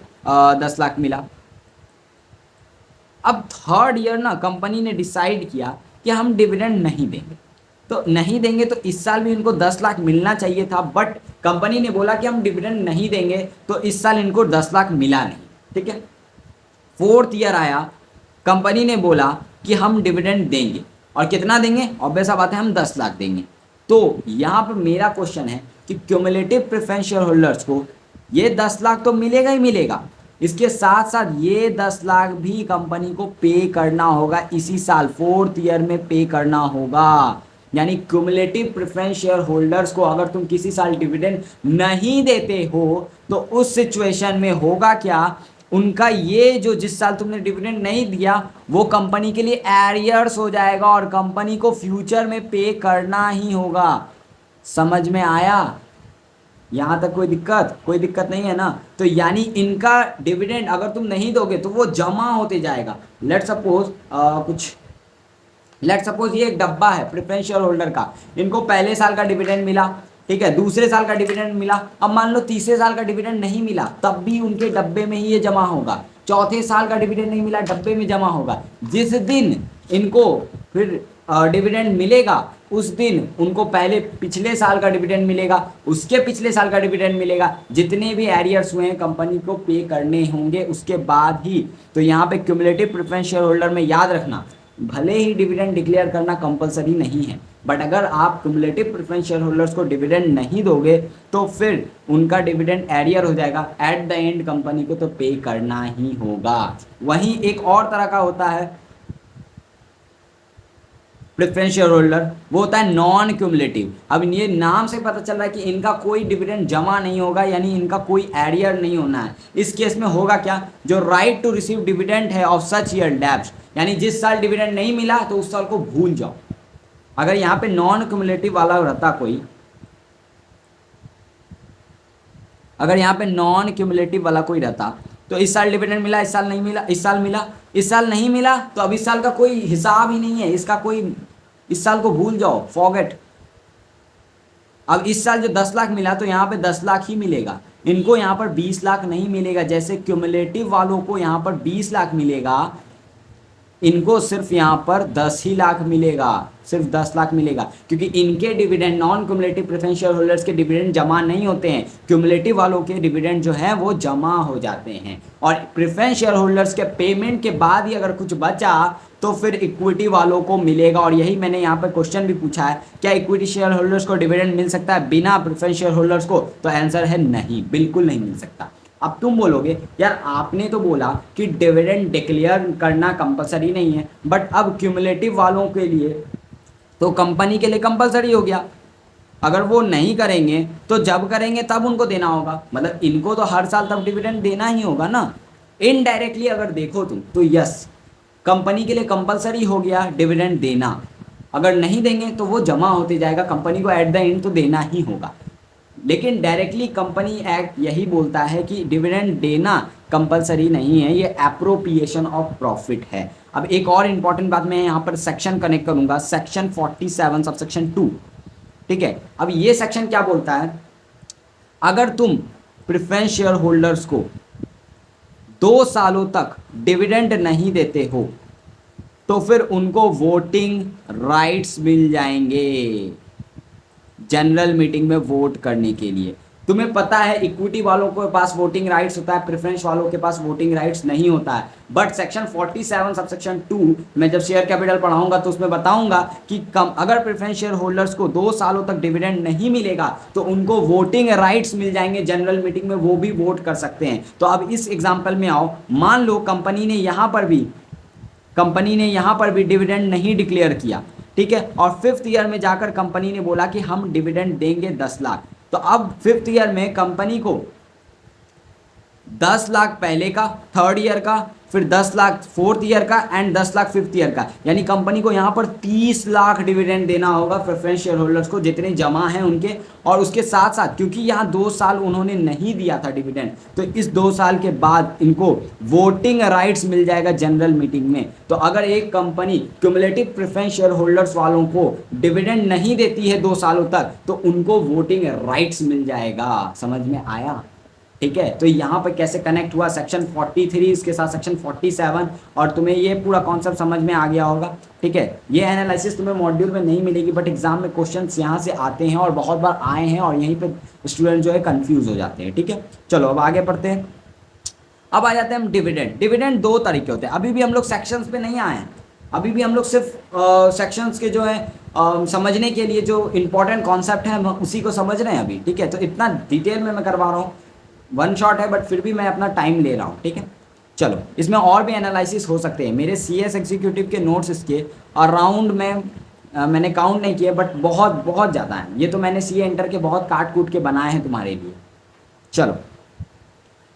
10 लाख मिला। अब थर्ड ईयर ना कंपनी ने डिसाइड किया कि हम डिविडेंड नहीं देंगे, तो नहीं देंगे तो इस साल भी इनको 10 लाख मिलना चाहिए था, बट कंपनी ने बोला कि हम डिविडेंड नहीं देंगे, तो इस साल इनको 10 लाख मिला नहीं, ठीक है। फोर्थ ईयर आया, कंपनी ने बोला कि हम डिविडेंड देंगे, और कितना देंगे, ऑब्वियस सा बात है हम 10 लाख देंगे। तो यहाँ पर मेरा क्वेश्चन है कि क्यूमुलेटिव प्रेफरेंस शेयर होल्डर्स को ये 10 लाख तो मिलेगा ही मिलेगा, इसके साथ साथ ये 10 लाख भी कंपनी को पे करना होगा, इसी साल फोर्थ ईयर में पे करना होगा। यानी क्यूमुलेटिव प्रेफरेंस शेयर होल्डर्स को अगर तुम किसी साल डिविडेंड नहीं देते हो तो उस सिचुएशन में होगा क्या, उनका ये जो जिस साल तुमने डिविडेंड नहीं दिया वो कंपनी के लिए एरियर्स हो जाएगा और कंपनी को फ्यूचर में पे करना ही होगा। समझ में आया? यहाँ तक कोई दिक्कत नहीं है ना। तो यानी इनका डिविडेंड अगर तुम नहीं दोगे तो वो जमा होते जाएगा। लेट सपोज ये एक डब्बा है प्रेफरेंस शेयर होल्डर का, इनको पहले साल का डिविडेंड मिला, ठीक है, दूसरे साल का डिविडेंड मिला, अब मान लो तीसरे साल का डिविडेंड नहीं मिला, तब भी उनके डब्बे में ही ये जमा होगा। चौथे साल का डिविडेंड नहीं मिला, डब्बे में जमा होगा। जिस दिन इनको फिर डिविडेंड मिलेगा उस दिन उनको पहले पिछले साल का डिविडेंड मिलेगा, उसके पिछले साल का डिविडेंड मिलेगा, जितने भी एरियर्स हुए हैं कंपनी को पे करने होंगे उसके बाद ही। तो यहाँ पे क्यूमुलेटिव प्रेफरेंस शेयर होल्डर में याद रखना, भले ही डिविडेंड डिक्लेयर करना कंपलसरी नहीं है, बट अगर आप क्यूमुलेटिव प्रेफरेंस शेयर होल्डर्स को डिविडेंड नहीं दोगे तो फिर उनका डिविडेंड एरियर हो जाएगा, एट द एंड कंपनी को तो पे करना ही होगा। वहीं एक और तरह का होता है प्रेफरेंस शेयर होल्डर, वो होता है नॉन क्यूमुलेटिव। अब ये नाम से पता चल रहा है कि इनका कोई डिविडेंड जमा नहीं होगा, यानी इनका कोई एरियर नहीं होना है। इस केस में होगा क्या, जो राइट टू रिसीव डिविडेंड है ऑफ सच ईयर लैप्स्ड, यानी जिस साल डिविडेंड नहीं मिला तो उस साल को भूल जाओ। अगर यहाँ पे नॉन क्यूमुलेटिव वाला रहता कोई, अगर यहाँ पे नॉन क्यूमुलेटिव वाला कोई रहता तो इस साल डिविडेंड मिला, इस साल नहीं मिला, इस साल मिला, इस साल नहीं मिला, तो अब इस साल का कोई हिसाब ही नहीं है, इसका कोई, इस साल को भूल जाओ, फॉरगेट। अब इस साल जो 10 लाख मिला तो यहाँ पे 10 लाख ही मिलेगा, इनको यहाँ पर 20 लाख नहीं मिलेगा। जैसे क्यूमुलेटिव वालों को यहाँ पर 20 लाख मिलेगा, इनको सिर्फ यहाँ पर 10 ही लाख मिलेगा, सिर्फ 10 लाख मिलेगा, क्योंकि इनके dividend, non cumulative preference share holders के डिविडेंड जमा नहीं होते हैं, क्यूमुलेटिव वालों के डिविडेंड जो है वो जमा हो जाते हैं। और प्रेफरेंस शेयर होल्डर्स के पेमेंट के बाद ही अगर कुछ बचा तो फिर इक्विटी वालों को मिलेगा। और यही मैंने यहाँ पर क्वेश्चन भी पूछा है, क्या इक्विटी शेयर होल्डर्स को डिविडेंड मिल सकता है बिना प्रेफरेंस शेयर होल्डर्स को? तो आंसर है नहीं, बिल्कुल नहीं मिल सकता। अब तुम बोलोगे यार आपने तो बोला कि डिविडेंड डिक्लेयर करना कंपलसरी नहीं है, बट अब क्यूमुलेटिव वालों के लिए तो कंपनी के लिए कंपलसरी हो गया। अगर वो नहीं करेंगे तो जब करेंगे तब उनको देना होगा, मतलब इनको तो हर साल तब डिविडेंड देना ही होगा ना। इनडायरेक्टली अगर देखो तुम तो यस, कंपनी के लिए कंपलसरी हो गया डिविडेंड देना, अगर नहीं देंगे तो वो जमा होते जाएगा, कंपनी को एट द एंड तो देना ही होगा। लेकिन डायरेक्टली कंपनी एक्ट यही बोलता है कि डिविडेंड देना कंपलसरी नहीं है, ये एप्रोप्रिएशन ऑफ प्रॉफिट है। अब एक और इंपॉर्टेंट बात मैं यहाँ पर सेक्शन कनेक्ट करूंगा, सेक्शन 47 सबसेक्शन 2, ठीक है। अब ये सेक्शन क्या बोलता है, अगर तुम प्रेफरेंस शेयर होल्डर्स को 2 सालों तक डिविडेंड नहीं देते हो तो फिर उनको वोटिंग राइट्स मिल जाएंगे जनरल मीटिंग में वोट करने के लिए। तुम्हें पता है इक्विटी वालों के पास वोटिंग राइट्स होता है, प्रेफरेंस वालों के पास वोटिंग राइट्स नहीं होता है। बट सेक्शन 47 सबसेक्शन 2 मैं जब शेयर कैपिटल पढ़ाऊंगा तो उसमें बताऊंगा कि अगर प्रेफरेंस शेयर होल्डर्स को 2 सालों तक डिविडेंड नहीं मिलेगा तो उनको वोटिंग राइट्स मिल जाएंगे जनरल मीटिंग में, वो भी वोट कर सकते हैं। तो अब इस एग्जाम्पल में आओ, मान लो कंपनी ने यहाँ पर भी डिविडेंड नहीं डिक्लेयर किया, ठीक है, और 5th ईयर में जाकर कंपनी ने बोला कि हम डिविडेंड देंगे 10 लाख। तो अब 5th ईयर में कंपनी को 10 लाख पहले का, 3rd ईयर का, फिर 10 लाख फोर्थ ईयर का एंड 10 लाख फिफ्थ ईयर का, यानी कंपनी को यहाँ पर 30 लाख डिविडेंड देना होगा प्रेफरेंस शेयर होल्डर्स को जितने जमा हैं उनके। और उसके साथ साथ क्योंकि यहाँ 2 साल उन्होंने नहीं दिया था डिविडेंड, तो इस 2 साल के बाद इनको वोटिंग राइट्स मिल जाएगा जनरल मीटिंग में। तो अगर एक company cumulative preference share holders वालों को डिविडेंड नहीं देती है 2 सालों तक, तो उनको वोटिंग राइट्स मिल जाएगा। समझ में आया? ठीक है, तो यहाँ पर कैसे कनेक्ट हुआ सेक्शन 43 इसके साथ सेक्शन 47, और तुम्हें ये पूरा कॉन्सेप्ट समझ में आ गया होगा। ठीक है, ये एनालिसिस तुम्हें मॉड्यूल में नहीं मिलेगी, बट एग्जाम में क्वेश्चंस यहाँ से आते हैं और बहुत बार आए हैं, और यहीं पे स्टूडेंट जो है कंफ्यूज हो जाते हैं। ठीक है, चलो अब आगे पढ़ते हैं। अब आ जाते हैं हम डिविडेंड। डिविडेंड 2 तरीके होते हैं। अभी भी हम लोग सेक्शंस पे नहीं आए हैं, अभी भी हम लोग सिर्फ सेक्शंस के जो है समझने के लिए जो इंपॉर्टेंट कॉन्सेप्ट है हम उसी को समझ रहे हैं अभी। ठीक है, तो इतना डिटेल में मैं करवा रहा हूँ, वन शॉट है बट फिर भी मैं अपना टाइम ले रहा हूँ। ठीक है, चलो इसमें और भी एनालिसिस हो सकते हैं। मेरे CS एग्जीक्यूटिव के नोट्स इसके अराउंड में मैंने काउंट नहीं किए, बट बहुत बहुत ज़्यादा हैं। ये तो मैंने CA इंटर के बहुत काट कूट के बनाए हैं तुम्हारे लिए। चलो,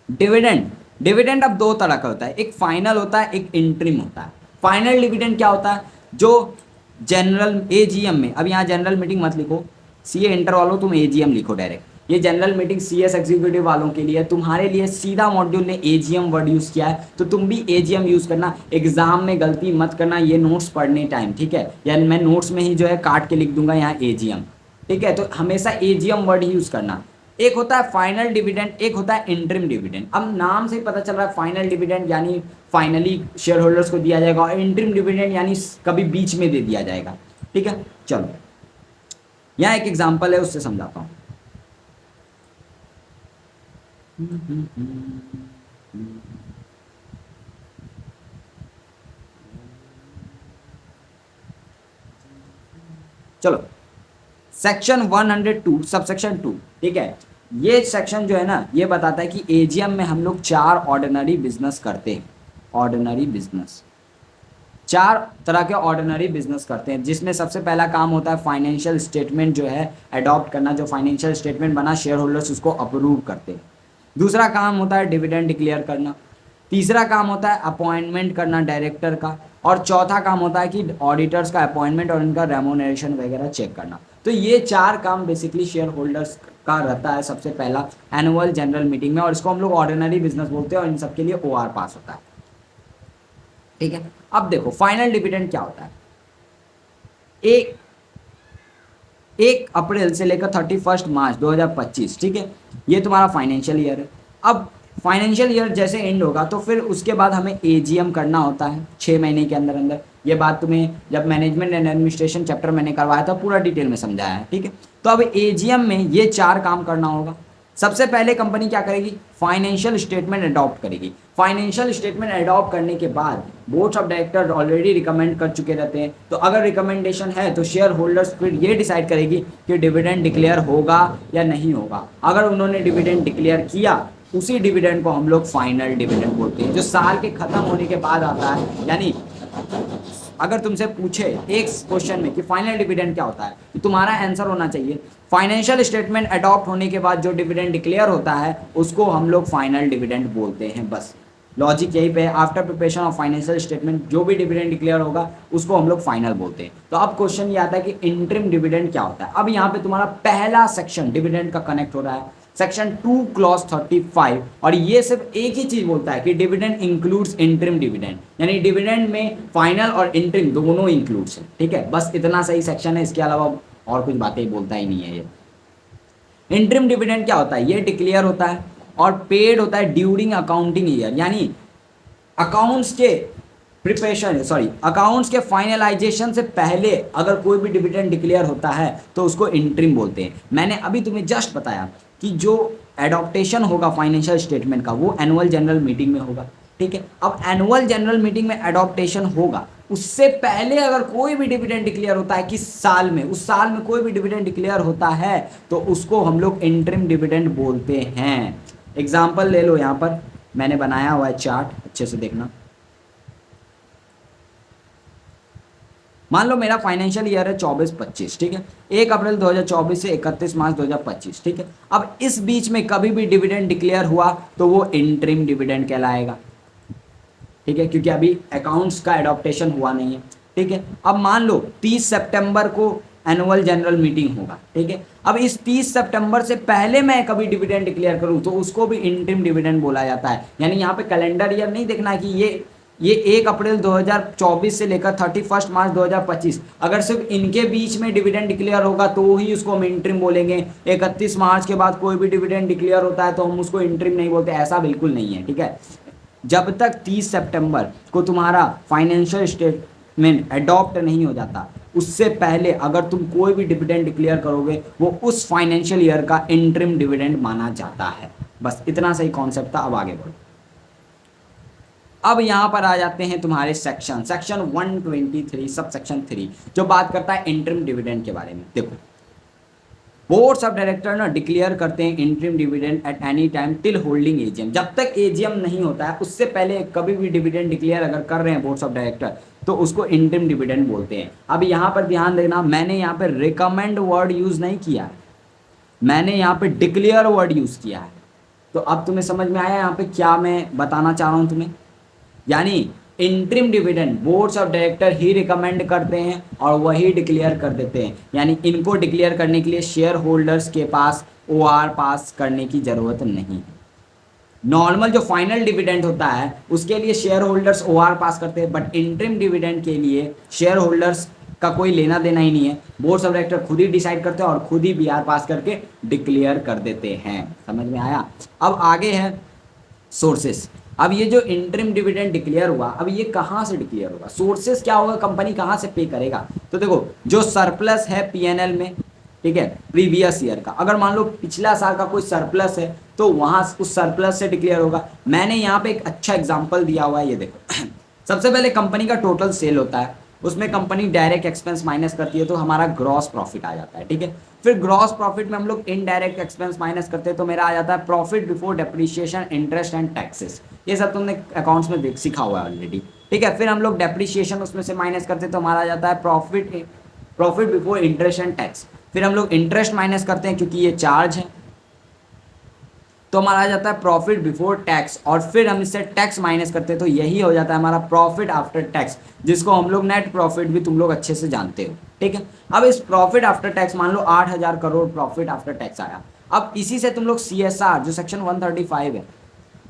डिविडेंड। डिविडेंड अब 2 तरह का होता है, एक फाइनल होता है, एक इंटरिम होता है। फाइनल डिविडेंड क्या होता है? जो जनरल AGM में, अब यहाँ जनरल मीटिंग मत लिखो, CA इंटर वालों तुम AGM लिखो डायरेक्ट। ये जनरल मीटिंग CS एग्जीक्यूटिव वालों के लिए, तुम्हारे लिए सीधा मॉड्यूल ने AGM वर्ड यूज़ किया है, तो तुम भी AGM यूज़ करना। एग्जाम में गलती मत करना ये नोट्स पढ़ने टाइम। ठीक है, यानी मैं नोट्स में ही जो है काट के लिख दूंगा यहाँ AGM। ठीक है, तो हमेशा AGM वर्ड ही यूज़ करना। एक होता है फाइनल डिविडेंड, एक होता है इंटरिम डिविडेंड। अब नाम से ही पता चल रहा है, फाइनल डिविडेंड यानी फाइनली शेयर होल्डर्स को दिया जाएगा, और इंटरिम डिविडेंड यानी कभी बीच में दे दिया जाएगा। ठीक है, चलो यहाँ एक एग्जाम्पल है, उससे समझाता हूँ। चलो, सेक्शन 102 सबसेक्शन 2। ठीक है, ये सेक्शन जो है ना, ये बताता है कि AGM में हम लोग 4 ऑर्डिनरी बिजनेस करते हैं। ऑर्डिनरी बिजनेस, 4 तरह के ऑर्डिनरी बिजनेस करते हैं, जिसमें सबसे पहला काम होता है फाइनेंशियल स्टेटमेंट जो है अडॉप्ट करना। जो फाइनेंशियल स्टेटमेंट बना, शेयर होल्डर्स उसको अप्रूव करते हैं। दूसरा काम होता है डिविडेंड डिक्लेयर करना। तीसरा काम होता है अपॉइंटमेंट करना डायरेक्टर का। और चौथा काम होता है कि ऑडिटर्स का अपॉइंटमेंट और उनका रेम्यूनरेशन वगैरह चेक करना। तो ये 4 काम बेसिकली शेयर होल्डर्स का रहता है सबसे पहला एनुअल जनरल मीटिंग में, और इसको हम लोग ऑर्डिनरी बिजनेस बोलते हैं, और इन सब के लिए OR पास होता है। ठीक है, अब देखो फाइनल डिविडेंड क्या होता है। 1 अप्रैल से लेकर 31 मार्च 2025। ठीक है, ये तुम्हारा फाइनेंशियल ईयर है। अब फाइनेंशियल ईयर जैसे एंड होगा तो फिर उसके बाद हमें AGM करना होता है 6 महीने के अंदर अंदर। ये बात तुम्हें जब मैनेजमेंट एंड एडमिनिस्ट्रेशन चैप्टर मैंने करवाया था पूरा डिटेल में समझाया है। ठीक है, तो अब AGM में ये 4 काम करना होगा। सबसे पहले कंपनी क्या करेगी? फाइनेंशियल स्टेटमेंट अडॉप्ट करेगी। फाइनेंशियल स्टेटमेंट अडॉप्ट करने के बाद board of director already recommend कर चुके रहते हैं, तो अगर रिकमेंडेशन है तो शेयर होल्डर्स फिर ये डिसाइड करेगी कि डिविडेंड डिक्लेयर होगा या नहीं होगा। अगर उन्होंने डिविडेंड डिक्लेयर किया, उसी डिविडेंड को हम लोग फाइनल डिविडेंड बोलते हैं, जो साल के खत्म होने के बाद आता है। यानी अगर तुमसे पूछे एक क्वेश्चन में कि फाइनल डिविडेंड क्या होता है, तो तुम्हारा आंसर होना चाहिए फाइनेंशियल स्टेटमेंट अडॉप्ट होने के बाद जो डिविडेंड डिक्लेयर होता है उसको हम लोग फाइनल डिविडेंड बोलते हैं। बस लॉजिक यही पे है। After preparation of financial statement जो भी डिविडेंड डिक्लेयर होगा उसको हम लोग फाइनल बोलते हैं। तो अब क्वेश्चन ये आता है कि इंटरिम डिविडेंड क्या होता है। अब यहाँ पे तुम्हारा पहला सेक्शन डिविडेंड का कनेक्ट हो रहा है, सेक्शन 2 क्लॉज 35, और ये सिर्फ एक ही चीज बोलता है कि डिविडेंड इंक्लूड्स इंटरिम डिविडेंड, यानी डिविडेंड में फाइनल और इंटरिम दोनों इंक्लूड्स है। ठीक है, बस इतना सही सेक्शन है, इसके अलावा और कुछ बातें बोलता ही नहीं है ये। इंटरिम डिविडेंड क्या होता है? ये डिक्लेयर होता है और पेड होता है ड्यूरिंग अकाउंटिंग ईयर, यानी अकाउंट्स के अकाउंट्स के फाइनलाइजेशन से पहले अगर कोई भी डिविडेंड डिक्लेयर होता है तो उसको इंटरिम बोलते हैं। मैंने अभी तुम्हें जस्ट बताया कि जो एडॉप्टेशन होगा फाइनेंशियल स्टेटमेंट का वो एनुअल जनरल मीटिंग में होगा। ठीक है, अब एनुअल जनरल मीटिंग में एडॉप्टेशन होगा, उससे पहले अगर कोई भी डिविडेंड डिक्लेयर होता है किस साल में, उस साल में कोई भी डिविडेंड डिक्लेयर होता है तो उसको हम लोग इंटरिम डिविडेंड बोलते हैं। एग्जाम्पल ले लो, यहाँ पर मैंने बनाया हुआ है चार्ट, अच्छे से देखना। मान लो मेरा फाइनेंशियल ईयर है 24-25। ठीक है, 1 अप्रैल 2024 से 31 मार्च 2025। ठीक है, अब इस बीच में कभी भी डिविडेंड डिक्लेयर हुआ तो वो इंटरिम डिविडेंड कहलाएगा। ठीक है, क्योंकि अभी अकाउंट्स का एडॉप्टेशन हुआ नहीं है। ठीक है, अब मान लो 30 सितंबर को एनुअल जनरल मीटिंग होगा। ठीक है, अब इस 30 सितंबर से पहले मैं कभी डिविडेंड डिक्लेयर करूं तो उसको भी इंटरिम डिविडेंड बोला जाता है। यानी यहाँ पे कैलेंडर ईयर नहीं देखना है कि ये 1 अप्रैल 2024 से लेकर 31 मार्च 2025, अगर सिर्फ इनके बीच में डिविडेंड डिक्लेयर होगा तो ही उसको हम इंटरिम बोलेंगे। 31 मार्च के बाद कोई भी डिविडेंड डिक्लेयर होता है तो हम उसको इंटरिम नहीं बोलते, ऐसा बिल्कुल नहीं है। ठीक है, जब तक 30 सितंबर को तुम्हारा फाइनेंशियल स्टेटमेंट अडॉप्ट नहीं हो जाता, उससे पहले अगर तुम कोई भी डिविडेंड डिक्लेयर करोगे वो उस फाइनेंशियल ईयर का इंटरिम डिविडेंड माना जाता है। बस इतना सही कॉन्सेप्ट था। अब आगे बढ़ो। अब यहां पर आ जाते हैं तुम्हारे सेक्शन 123 सब सेक्शन 3 जो बात करता है इंटरिम डिविडेंड के बारे में। देखो, बोर्ड्स ऑफ डायरेक्टर ना डिक्लेयर करते हैं interim dividend at any time till holding AGM. जब तक एजीएम नहीं होता है उससे पहले कभी भी डिविडेंड डिक्लेयर अगर कर रहे हैं बोर्ड्स ऑफ डायरेक्टर तो उसको इंटरिम डिविडेंड बोलते हैं। अब यहाँ पर ध्यान देना, मैंने यहाँ पे रिकमेंड वर्ड यूज नहीं किया है, मैंने यहाँ पे डिक्लेयर वर्ड यूज किया है। तो अब तुम्हें समझ में आया यहाँ पे क्या मैं बताना चाह रहा हूँ तुम्हें। यानी interim dividend boards of director he recommend करते हैं और वही डिक्लेयर कर देते हैं। यानी इनको डिक्लेयर करने के लिए शेयर होल्डर्स के पास ओआर पास करने की जरूरत नहीं है। नॉर्मल जो फाइनल डिविडेंड होता है उसके लिए शेयर होल्डर्स ओआर पास करते हैं, बट इंटरिम डिविडेंड के लिए शेयर होल्डर्स का कोई लेना देना ही नहीं है। बोर्ड्स ऑफ डायरेक्टर खुद ही डिसाइड करते हैं और खुद ही बीआर पास करके डिक्लेयर कर देते हैं। समझ में आया। अब आगे है सोर्सेस। अब ये जो इंटरिम डिविडेंड डिक्लेयर हुआ, अब ये कहाँ से डिक्लेयर होगा, सोर्सेस क्या होगा, कंपनी कहाँ से पे करेगा। तो देखो, जो सरप्लस है पीएनएल में, ठीक है, प्रीवियस ईयर का, अगर मान लो पिछला साल का कोई सरप्लस है तो वहाँ उस सरप्लस से डिक्लेयर होगा। मैंने यहाँ पे एक अच्छा एग्जाम्पल दिया हुआ है, ये देखो। सबसे पहले कंपनी का टोटल सेल होता है, उसमें कंपनी डायरेक्ट एक्सपेंस माइनस करती है तो हमारा ग्रॉस प्रॉफिट आ जाता है। ठीक है, फिर ग्रॉस प्रॉफिट में हम लोग इनडायरेक्ट एक्सपेंस माइनस करते हैं तो मेरा आ जाता है profit before depreciation interest and taxes. ये सब तुमने अकाउंट्स में सीखा हुआ है ऑलरेडी। ठीक है, फिर हम लोग डेप्रिसिएशन उसमें से माइनस करते हैं तो हमारा आ जाता है profit before interest and tax. फिर हम लोग इंटरेस्ट माइनस करते हैं क्योंकि ये चार्ज है तो हमारा आ जाता है प्रॉफिट बिफोर टैक्स, और फिर हम इससे टैक्स माइनस करते हैं तो यही हो जाता है हमारा प्रॉफिट आफ्टर टैक्स, जिसको हम लोग नेट प्रॉफिट भी तुम लोग अच्छे से जानते हो। ठीक है, अब इस प्रॉफिट आफ्टर टैक्स मान लो 8,000 करोड़ प्रॉफिट आफ्टर टैक्स आया। अब इसी से तुम लोग सीएसआर जो सेक्शन 135 है,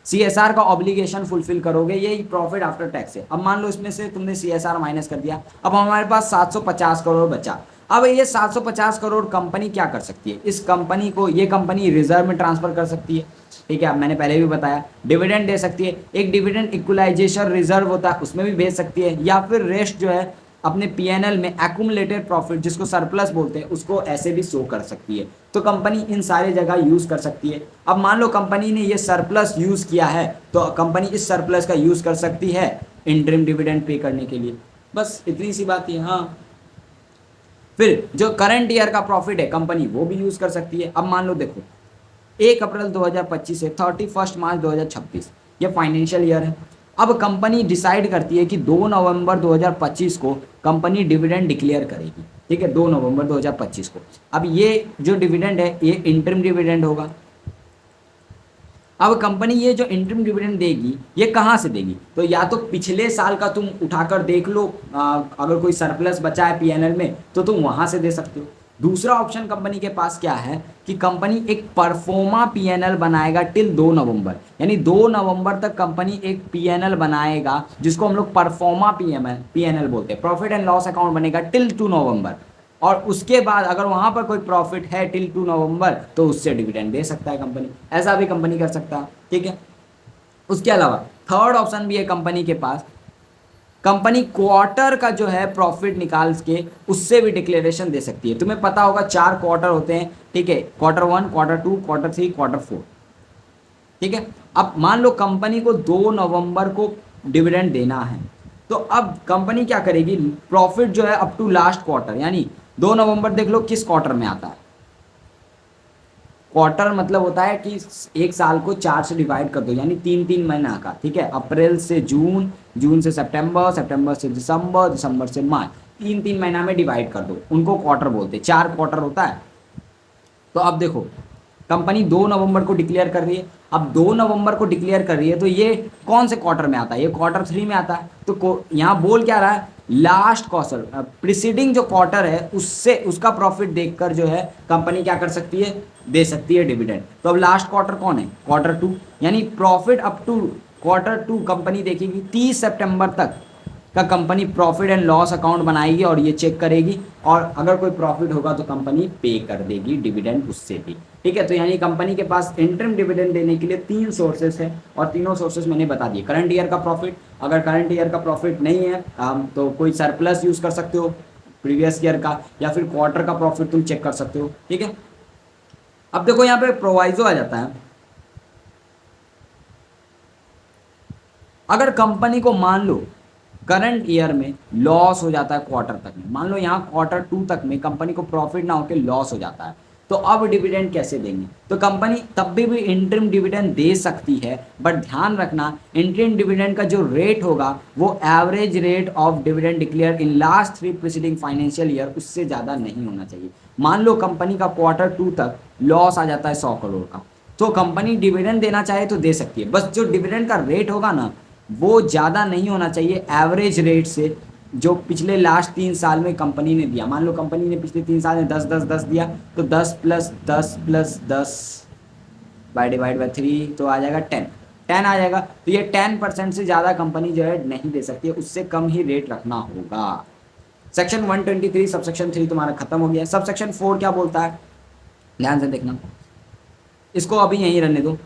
सीएसआर का ऑब्लिगेशन फुलफिल करोगे, ये प्रॉफिट आफ्टर टैक्स है। अब मान लो इसमें से तुमने सीएसआर माइनस कर दिया, अब हमारे पास 750 करोड़ बचा। अब ये 750 करोड़ कंपनी क्या कर सकती है, इस कंपनी को, ये कंपनी रिजर्व में ट्रांसफर कर सकती है। ठीक है, अब मैंने पहले भी बताया डिविडेंड दे सकती है, एक डिविडेंड इक्वलाइजेशन रिजर्व होता है उसमें भी भेज सकती है, या फिर रेस्ट जो है अपने पीएनएल में एक्यूमुलेटेड प्रॉफिट जिसको सरप्लस बोलते हैं उसको ऐसे भी शो कर सकती है। तो कंपनी इन सारे जगह यूज कर सकती है। अब मान लो कंपनी ने ये सरप्लस यूज किया है तो कंपनी इस सरप्लस का यूज कर सकती है इंटरिम डिविडेंड पे करने के लिए। बस इतनी सी बात है। हाँ, फिर जो करंट ईयर का प्रॉफिट है कंपनी वो भी यूज कर सकती है। अब मान लो देखो 1 अप्रैल 2025 से 31 मार्च 2026 ये फाइनेंशियल ईयर है। अब कंपनी डिसाइड करती है कि 2 नवंबर 2025 को कंपनी डिविडेंड डिक्लेयर करेगी। ठीक है, 2 नवंबर 2025 को। अब ये जो डिविडेंड है ये इंटरिम डिविडेंड होगा। अब कंपनी ये जो इंटरिम डिविडेंड देगी ये कहाँ से देगी, तो या तो पिछले साल का तुम उठाकर देख लो, अगर कोई सरप्लस बचा है पीएनएल में तो तुम वहाँ से दे सकते हो। दूसरा ऑप्शन कंपनी के पास क्या है कि कंपनी एक परफॉर्मा पीएनएल बनाएगा टिल 2 नवंबर, यानी 2 नवंबर तक कंपनी एक पीएनएल बनाएगा जिसको हम लोग परफॉर्मा पीएनएल बोलते हैं, प्रॉफिट एंड लॉस अकाउंट बनेगा टिल 2 नवंबर। और उसके बाद अगर वहां पर कोई प्रॉफिट है टिल 2 नवंबर तो उससे डिविडेंड दे सकता है कंपनी, ऐसा भी कंपनी कर सकता है। ठीक है, उसके अलावा थर्ड ऑप्शन भी है कंपनी के पास, कंपनी क्वार्टर का जो है प्रॉफिट निकाल के उससे भी डिक्लेरेशन दे सकती है। तुम्हें पता होगा 4 क्वार्टर होते हैं। ठीक है, Q1, Q2, Q3, Q4। ठीक है, अब मान लो कंपनी को 2 नवंबर को डिविडेंड देना है तो अब कंपनी क्या करेगी, प्रॉफिट जो है अप टू लास्ट क्वार्टर, यानी 2 नवंबर देख लो किस क्वार्टर में आता है। क्वार्टर मतलब होता है कि एक साल को 4 से डिवाइड कर दो, यानी 3-3 महीना का। ठीक है, अप्रैल से जून, जून से सितंबर, सितंबर से दिसंबर, दिसंबर से मार्च, 3-3 महीना में डिवाइड कर दो, उनको क्वार्टर बोलते हैं। 4 क्वार्टर होता है। तो अब देखो कंपनी 2 नवंबर को डिक्लेयर कर रही है। अब 2 नवंबर को डिक्लेयर कर रही है तो ये कौन से क्वार्टर में आता है, ये क्वार्टर 3 में आता है। तो यहाँ बोल क्या रहा है, लास्ट क्वार्टर प्रीसीडिंग जो क्वार्टर है उससे उसका प्रॉफिट देखकर जो है कंपनी क्या कर सकती है, दे सकती है डिविडेंड। तो अब लास्ट क्वार्टर कौन है, क्वार्टर 2, यानी profit up to quarter 2 company देखेगी। 30 सितंबर तक का company profit and loss account बनाएगी और ये चेक करेगी, और अगर कोई प्रॉफिट होगा तो कंपनी पे कर देगी डिविडेंड उससे भी। ठीक है, तो यानी कंपनी के पास इंटरिम डिविडेंड देने के लिए 3 सोर्सेस है, और तीनों सोर्सेस मैंने बता दिए। करंट ईयर का प्रॉफिट, अगर करंट ईयर का प्रॉफिट नहीं है तो कोई सरप्लस यूज़ कर सकते हो प्रीवियस ईयर का, या फिर क्वार्टर का प्रॉफिट तुम चेक कर सकते हो। ठीक है, अब देखो यहाँ पे प्रोवाइजो आ जाता है। अगर कंपनी को मान लो करंट ईयर में लॉस हो जाता है क्वार्टर तक में, मान लो यहाँ क्वार्टर 2 तक में कंपनी को प्रॉफिट ना होकर लॉस हो जाता है, तो अब डिविडेंड कैसे देंगे। तो कंपनी तब भी इंटरिम डिविडेंड दे सकती है, बट ध्यान रखना इंटरिम डिविडेंड का जो रेट होगा वो average rate of dividend declare in last 3 preceding financial year उससे ज़्यादा नहीं होना चाहिए। मान लो कंपनी का क्वार्टर 2 तक लॉस आ जाता है 100 करोड़ का, तो कंपनी डिविडेंड देना चाहे तो दे सकती है, बस जो डिविडेंड का रेट होगा ना वो ज़्यादा नहीं होना चाहिए एवरेज रेट से, जो पिछले लास्ट 3 साल में कंपनी ने दिया। मान लो कंपनी ने पिछले 3 साल में 10-10-10 दिया, तो 10+10+10 /3 तो आ जाएगा 10 आ जाएगा। तो ये 10% से ज़्यादा कंपनी जो है नहीं दे सकती है, उससे कम ही रेट रखना होगा। सेक्शन 123 सबसेक्शन 3 तुम्हारा खत्म हो गया। सबसेक्शन 4 क्या बोलता है, ध्यान से देखना, इसको अभी यहीं रहने दो,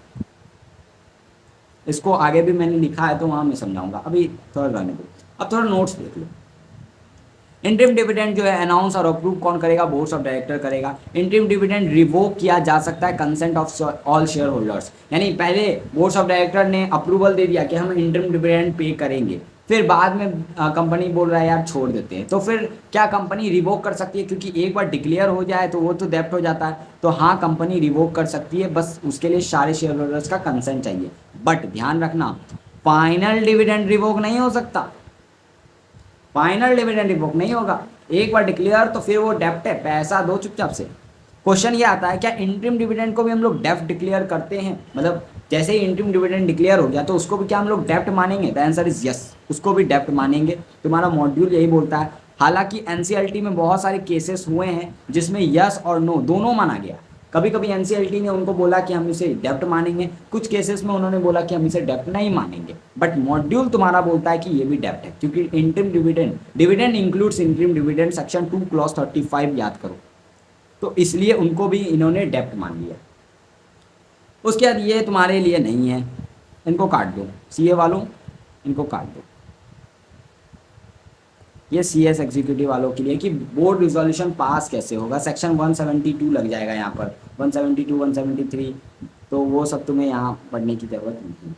इसको आगे भी मैंने लिखा है तो वहाँ मैं समझाऊंगा, अभी थोड़ा रहने दो। अब थोड़ा नोट्स देख लो। इंटरिम डिविडेंड जो है अनाउंस और अप्रूव कौन करेगा, बोर्ड ऑफ डायरेक्टर करेगा। इंटरिम डिविडेंड रिवोक किया जा सकता है consent of all share holders, यानी पहले बोर्ड ऑफ डायरेक्टर ने अप्रूवल दे दिया कि हम इंटरिम डिविडेंड पे करेंगे, फिर बाद में कंपनी बोल रहा है यार छोड़ देते हैं, तो फिर क्या कंपनी रिवोक कर सकती है, क्योंकि एक बार डिक्लेयर हो जाए तो वो तो डेप्ट हो जाता है। तो हाँ कंपनी रिवोक कर सकती है, बस उसके लिए सारे शेयर होल्डर्स का कंसेंट चाहिए। बट ध्यान रखना फाइनल डिविडेंड रिवोक नहीं हो सकता, फाइनल डिविडेंड रिवोक नहीं होगा। एक बार डिक्लेयर तो फिर वो डेप्ट है, पैसा दो चुपचाप से। क्वेश्चन ये आता है क्या इंटरिम डिविडेंड को भी हम लोग डेप्ट डिक्लेयर करते हैं, मतलब जैसे ही इंटरिम डिविडेंड डिक्लेयर हो गया तो उसको भी क्या हम लोग डेप्ट मानेंगे। द आंसर इज यस, उसको भी डेप्ट मानेंगे। तुम्हारा मॉड्यूल यही बोलता है। हालांकि एनसीईआरटी में बहुत सारे केसेस हुए हैं जिसमें यस और नो दोनों माना गया। कभी कभी एनसीईआरटी ने उनको बोला कि हम इसे डेप्ट मानेंगे, कुछ केसेस में उन्होंने बोला कि हम इसे डेप्ट नहीं मानेंगे, बट मॉड्यूल तुम्हारा बोलता है कि ये भी डेप्ट है, क्योंकि interim dividend includes interim dividend, section 2 clause 35 याद करो, तो इसलिए उनको भी इन्होंने डेप्ट मान लिया। उसके बाद ये तुम्हारे लिए नहीं है, इनको काट दो, सीए वालों इनको काट दो। ये सीएस एग्जीक्यूटिव वालों के लिए कि बोर्ड रिजोल्यूशन पास कैसे होगा, सेक्शन 172 लग जाएगा यहाँ पर, 172 173, तो वो सब तुम्हें यहाँ पढ़ने की जरूरत नहीं है।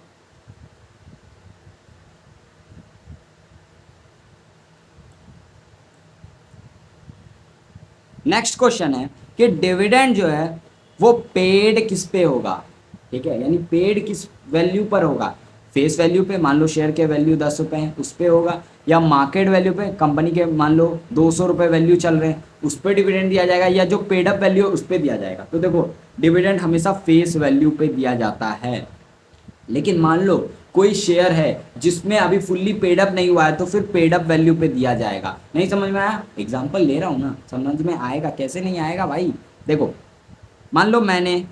नेक्स्ट क्वेश्चन है कि डिविडेंड जो है वो पेड किस पे होगा। ठीक है, यानी पेड किस वैल्यू पर होगा, फेस वैल्यू पे, मान लो शेयर के वैल्यू 10 रुपये हैं उस पर होगा, या मार्केट वैल्यू पे, कंपनी के मान लो 200 रुपये वैल्यू चल रहे हैं उस पर डिविडेंड दिया जाएगा, या जो पेड अप वैल्यू है उस पर दिया जाएगा। तो देखो डिविडेंड हमेशा फेस वैल्यू पे दिया जाता है, लेकिन मान लो कोई शेयर है जिसमें अभी फुल्ली पेड अप नहीं हुआ है तो फिर पेड अप वैल्यू पे दिया जाएगा। नहीं समझ में आया, एग्जांपल ले रहा हूँ ना, समझ में आएगा, कैसे नहीं आएगा भाई। देखो मान लो मैंने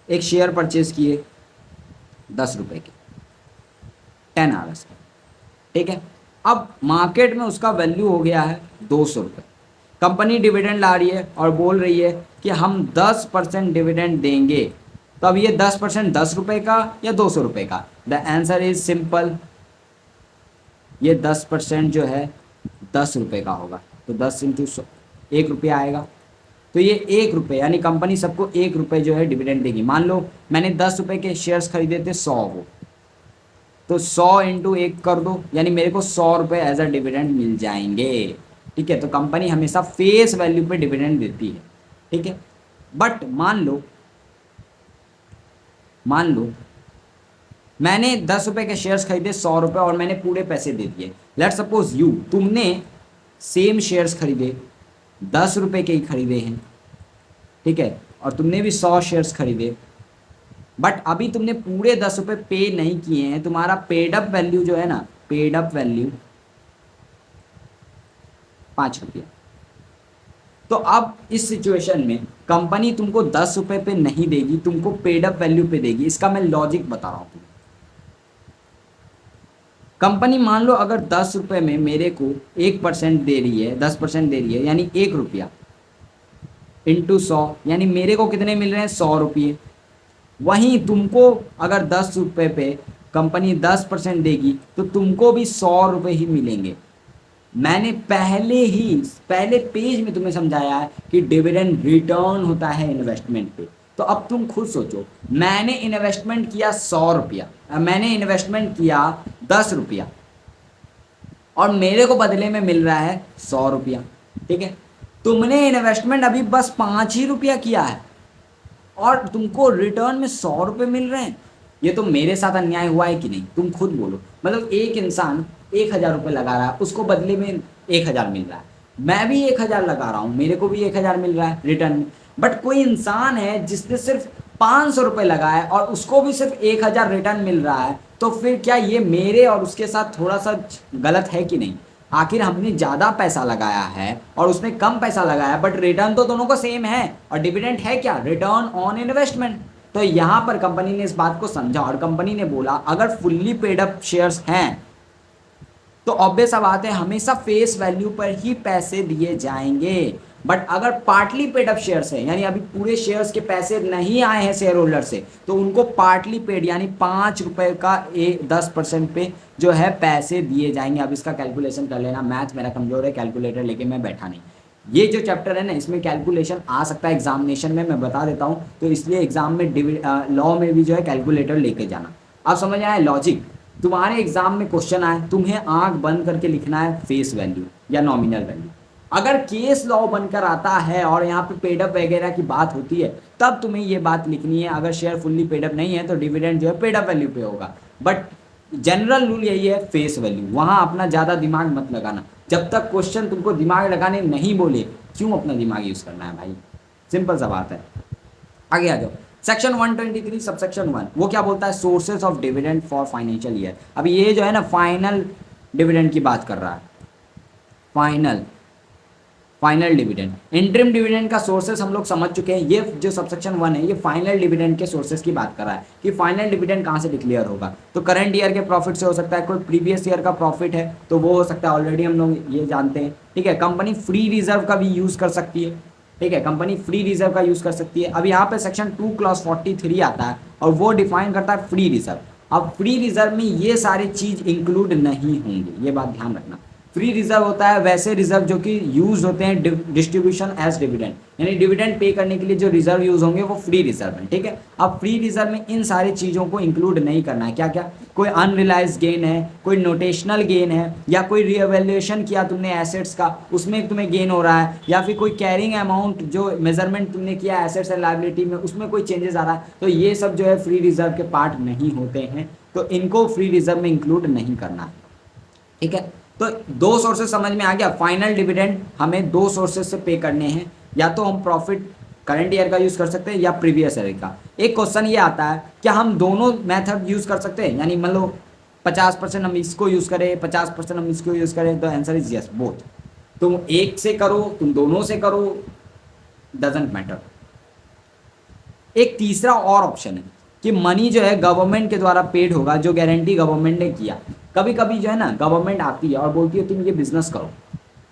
एक शेयर परचेज किए 10 रुपये के 10 आवर्स का, ठीक है, अब मार्केट में उसका वैल्यू हो गया है 200 रुपये। कंपनी डिविडेंड ला रही है और बोल रही है कि हम 10% डिविडेंड देंगे, तो अब ये 10% 10 रुपये का या 200 रुपये का, द आंसर इज सिंपल, ये 10% जो है 10 रुपये का होगा, तो 10 इंटू 1 रुपया आएगा, तो ये 1 रुपये, यानी कंपनी सबको 1 रुपये जो है डिविडेंड देगी। मान लो मैंने 10 रुपये के शेयर्स खरीदे थे 100 को, तो 100 इंटू 1 कर दो, यानी मेरे को 100 रुपये एज अ डिविडेंड मिल जाएंगे। ठीक है, तो कंपनी हमेशा फेस वैल्यू पे डिविडेंड देती है। ठीक है, बट मान लो मैंने 10 रुपये के शेयर्स खरीदे 100 रुपये और मैंने पूरे पैसे दे दिए। लेट सपोज यू, तुमने सेम शेयर्स खरीदे 10 रुपये के ही खरीदे हैं, ठीक है, और तुमने भी 100 शेयर्स खरीदे, बट अभी तुमने पूरे 10 रुपये पे नहीं किए हैं, तुम्हारा पेड अप वैल्यू जो है ना, पेड अप वैल्यू 5 रुपया। तो अब इस सिचुएशन में कंपनी तुमको 10 रुपये पे नहीं देगी, तुमको पेड अप वैल्यू पे देगी। इसका मैं लॉजिक बता रहा हूँ। कंपनी मान लो अगर 10 रुपये में मेरे को 1% दे रही है, 10% दे रही है, यानी 1 रुपया इंटू 100, यानी मेरे को कितने मिल रहे हैं, 100 रुपये। वहीं तुमको अगर 10 रुपये पे कंपनी 10% देगी तो तुमको भी 100 रुपये ही मिलेंगे। मैंने पहले पेज में तुम्हें समझाया है कि डिविडेंड रिटर्न होता है इन्वेस्टमेंट पे। तो अब तुम खुद सोचो, मैंने इन्वेस्टमेंट किया 100 रुपया, मैंने इन्वेस्टमेंट किया 10 रुपया और मेरे को बदले में मिल रहा है 100 रुपया। ठीक है, तुमने इन्वेस्टमेंट अभी बस 5 ही रुपया किया है और तुमको रिटर्न में 100 रुपये मिल रहे हैं। ये तो मेरे साथ अन्याय हुआ है कि नहीं, तुम खुद बोलो। मतलब एक इंसान 1,000 रुपये लगा रहा है, उसको बदले में 1,000 मिल रहा है। मैं भी 1,000 लगा रहा हूँ, मेरे को भी 1,000 मिल रहा है रिटर्न में। बट कोई इंसान है जिसने सिर्फ 500 रुपये लगाया और उसको भी सिर्फ 1,000 रिटर्न मिल रहा है, तो फिर क्या ये मेरे और उसके साथ थोड़ा सा गलत है कि नहीं? आखिर हमने ज़्यादा पैसा लगाया है और उसने कम पैसा लगाया, बट रिटर्न तो दोनों को सेम है। और डिविडेंड है क्या, रिटर्न ऑन इन्वेस्टमेंट। तो यहाँ पर कंपनी ने इस बात को समझा और कंपनी ने बोला अगर फुल्ली पेड अप शेयर्स हैं तो ऑब्वियस सा बात है हमेशा फेस वैल्यू पर ही पैसे दिए जाएंगे। बट अगर पार्टली पेड अप शेयर्स है, यानी अभी पूरे शेयर्स के पैसे नहीं आए हैं शेयर होल्डर से, तो उनको पार्टली पेड यानी 5 रुपये का 10% पे जो है पैसे दिए जाएंगे। अब इसका कैलकुलेशन कर लेना, मैथ मेरा कमजोर है, कैलकुलेटर लेके मैं बैठा नहीं। ये जो चैप्टर है ना, इसमें कैलकुलेशन आ सकता है एग्जामिनेशन में, मैं बता देता हूँ। तो इसलिए एग्जाम में लॉ में भी जो है कैलकुलेटर लेके जाना। अब समझ आया लॉजिक? तुम्हारे एग्जाम में क्वेश्चन आए, तुम्हें आंख बंद करके लिखना है फेस वैल्यू या नॉमिनल वैल्यू। अगर केस लॉ बनकर आता है और यहाँ पे पेडअप वगैरह की बात होती है, तब तुम्हें ये बात लिखनी है अगर शेयर फुल्ली पेडअप नहीं है तो डिविडेंड जो है पेडअप वैल्यू पे होगा। बट जनरल रूल यही है फेस वैल्यू, वहाँ अपना ज़्यादा दिमाग मत लगाना। जब तक क्वेश्चन तुमको दिमाग लगाने नहीं बोले, क्यों अपना दिमाग यूज़ करना है भाई? सिंपल सा बात है। आगे आ जाओ। सेक्शन 123 सबसेक्शन 1 वो क्या बोलता है, sources of dividend for financial year. अब ये जो है ना फाइनल डिविडेंड की बात कर रहा है, फाइनल डिविडेंड। इंटरिम डिविडेंड का सोर्सेस हम लोग समझ चुके हैं। ये जो सबसेक्शन 1 है ये फाइनल डिविडेंड के सोर्सेस की बात कर रहा है कि फाइनल डिविडेंड कहाँ से डिक्लेयर होगा। तो करंट ईयर के प्रॉफिट से हो सकता है, कोई प्रीवियस ईयर का प्रॉफिट है तो वो हो सकता है, ऑलरेडी हम लोग ये जानते हैं। ठीक है, कंपनी फ्री रिजर्व का भी यूज़ कर सकती है। ठीक है, कंपनी फ्री रिजर्व का यूज़ कर सकती है। अब यहाँ पे सेक्शन 2 क्लॉज 43 आता है और वो डिफाइन करता है फ्री रिजर्व। अब फ्री रिजर्व में ये सारे चीज़ इंक्लूड नहीं होंगे, ये बात ध्यान रखना। फ्री रिजर्व होता है वैसे रिजर्व जो कि यूज होते हैं डिस्ट्रीब्यूशन एज डिविडेंड, यानी डिविडेंड पे करने के लिए जो रिजर्व यूज होंगे वो फ्री रिजर्व है। ठीक है, अब फ्री रिजर्व में इन सारी चीज़ों को इंक्लूड नहीं करना है। क्या क्या, कोई अनरियलाइज गेन है, कोई नोटेशनल गेन है, या कोई रीएवैल्यूएशन किया तुमने एसेट्स का उसमें तुम्हें गेन हो रहा है, या फिर कोई कैरिंग अमाउंट जो मेजरमेंट तुमने किया एसेट्स एंड लायबिलिटी में उसमें कोई चेंजेस आ रहा है, तो ये सब जो है फ्री रिजर्व के पार्ट नहीं होते हैं, तो इनको फ्री रिजर्व में इंक्लूड नहीं करना है। ठीक है, तो दो सोर्सेस समझ में आ गया। फाइनल डिविडेंड हमें दो सोर्सेस से पे करने हैं, या तो हम प्रॉफिट करंट ईयर का यूज़ कर सकते हैं या प्रीवियस ईयर का। एक क्वेश्चन ये आता है क्या हम दोनों मेथड यूज़ कर सकते हैं, यानी मान लो 50% हम इसको यूज़ करें, 50% हम इसको यूज़ करें, तो आंसर इज यस बोथ। तुम एक से करो, तुम दोनों से करो, डजेंट मैटर। एक तीसरा और ऑप्शन है कि मनी जो है गवर्नमेंट के द्वारा पेड होगा, जो गारंटी गवर्नमेंट ने किया। कभी कभी जो है ना गवर्नमेंट आती है और बोलती है तुम ये बिजनेस करो,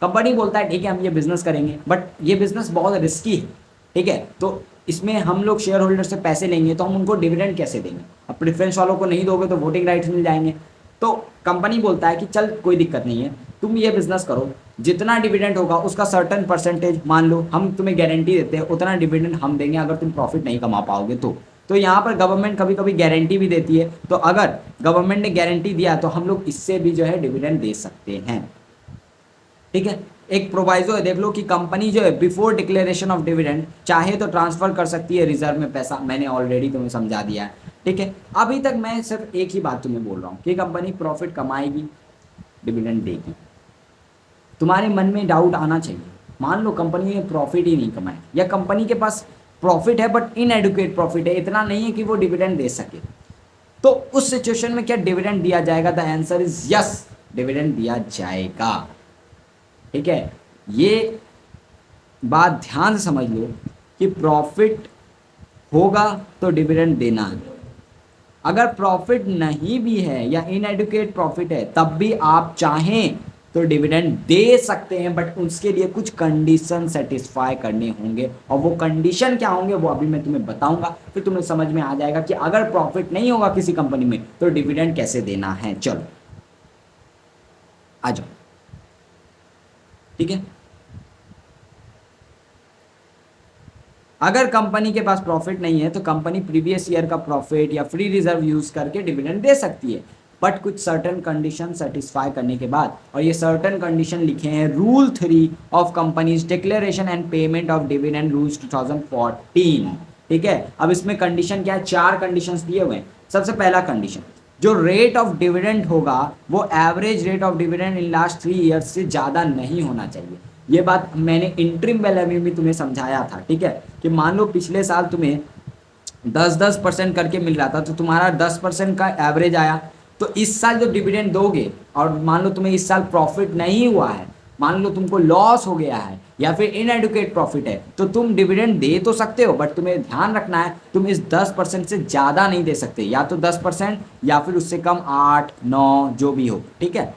कंपनी बोलता है ठीक है हम ये बिजनेस करेंगे, बट ये बिजनेस बहुत रिस्की है। ठीक है, तो इसमें हम लोग शेयर होल्डर से पैसे लेंगे तो हम उनको डिविडेंड कैसे देंगे? अब प्रेफरेंस वालों को नहीं दोगे तो वोटिंग राइट्स मिल जाएंगे। तो कंपनी बोलता है कि चल कोई दिक्कत नहीं है, तुम ये बिजनेस करो, जितना डिविडेंड होगा उसका सर्टन परसेंटेज मान लो हम तुम्हें गारंटी देते हैं उतना डिविडेंड हम देंगे अगर तुम प्रॉफिट नहीं कमा पाओगे तो यहाँ पर गवर्नमेंट कभी कभी गारंटी भी देती है। तो अगर गवर्नमेंट ने गारंटी दिया तो हम लोग इससे भी जो है डिविडेंड दे सकते हैं। ठीक है, एक प्रोवाइजो है, देख लो कि कंपनी जो है बिफोर डिक्लेरेशन ऑफ डिविडेंड चाहे तो ट्रांसफर कर सकती है रिजर्व में पैसा। मैंने ऑलरेडी तुम्हें समझा दिया है। ठीक है, अभी तक मैं सिर्फ एक ही बात तुम्हें बोल रहा हूँ कि कंपनी प्रॉफिट कमाएगी, डिविडेंड देगी। तुम्हारे मन में डाउट आना चाहिए, मान लो कंपनी ने प्रॉफिट ही नहीं कमाया या कंपनी के पास प्रॉफिट है बट इनएडुकेट प्रॉफिट है, इतना नहीं है कि वो डिविडेंड दे सके, तो उस सिचुएशन में क्या डिविडेंड दिया जाएगा? The answer is yes, dividend दिया जाएगा। ठीक है, ये बात ध्यान से समझ लो कि प्रॉफिट होगा तो डिविडेंड देना है, अगर प्रॉफिट नहीं भी है या इनएडुकेट प्रॉफिट है तब भी आप चाहें तो डिविडेंड दे सकते हैं, बट उसके लिए कुछ कंडीशन सेटिस्फाई करने होंगे, और वो कंडीशन क्या होंगे वो अभी मैं तुम्हें बताऊंगा, फिर तुम्हें समझ में आ जाएगा कि अगर प्रॉफिट नहीं होगा किसी कंपनी में तो डिविडेंड कैसे देना है। चलो आ जाओ, ठीक है। अगर कंपनी के पास प्रॉफिट नहीं है तो कंपनी प्रीवियस ईयर का प्रॉफिट या फ्री रिजर्व यूज करके डिविडेंड दे सकती है, बट कुछ सर्टेन कंडीशन सेटिस्फाई करने के बाद, और ये सर्टेन कंडीशन लिखे हैं rule 3 of companies declaration and payment of dividend rules 2014। ठीक है, अब इसमें कंडीशन क्या है? 4 कंडीशंस दिए हुए हैं। सबसे पहला कंडीशन, जो रेट ऑफ डिविडेंड होगा वो average rate of dividend in last 3 years से ज़्यादा नहीं होना चाहिए। ये बात मैंने इंटरिम वैल्यू में भी तुम्हें समझाया था, ठीक है, कि मान लो पिछले साल तुम्हें 10% करके मिल रहा था, तो तुम्हारा 10% का एवरेज आया, तो इस साल जो डिविडेंड दोगे और मान लो तुम्हें इस साल प्रॉफिट नहीं हुआ है, मान लो तुमको लॉस हो गया है या फिर इनएडुकेट प्रॉफिट है, तो तुम डिविडेंड दे तो सकते हो, बट तुम्हें ध्यान रखना है तुम इस 10% से ज़्यादा नहीं दे सकते, या तो 10% या फिर उससे कम 8, 9 जो भी हो, ठीक है।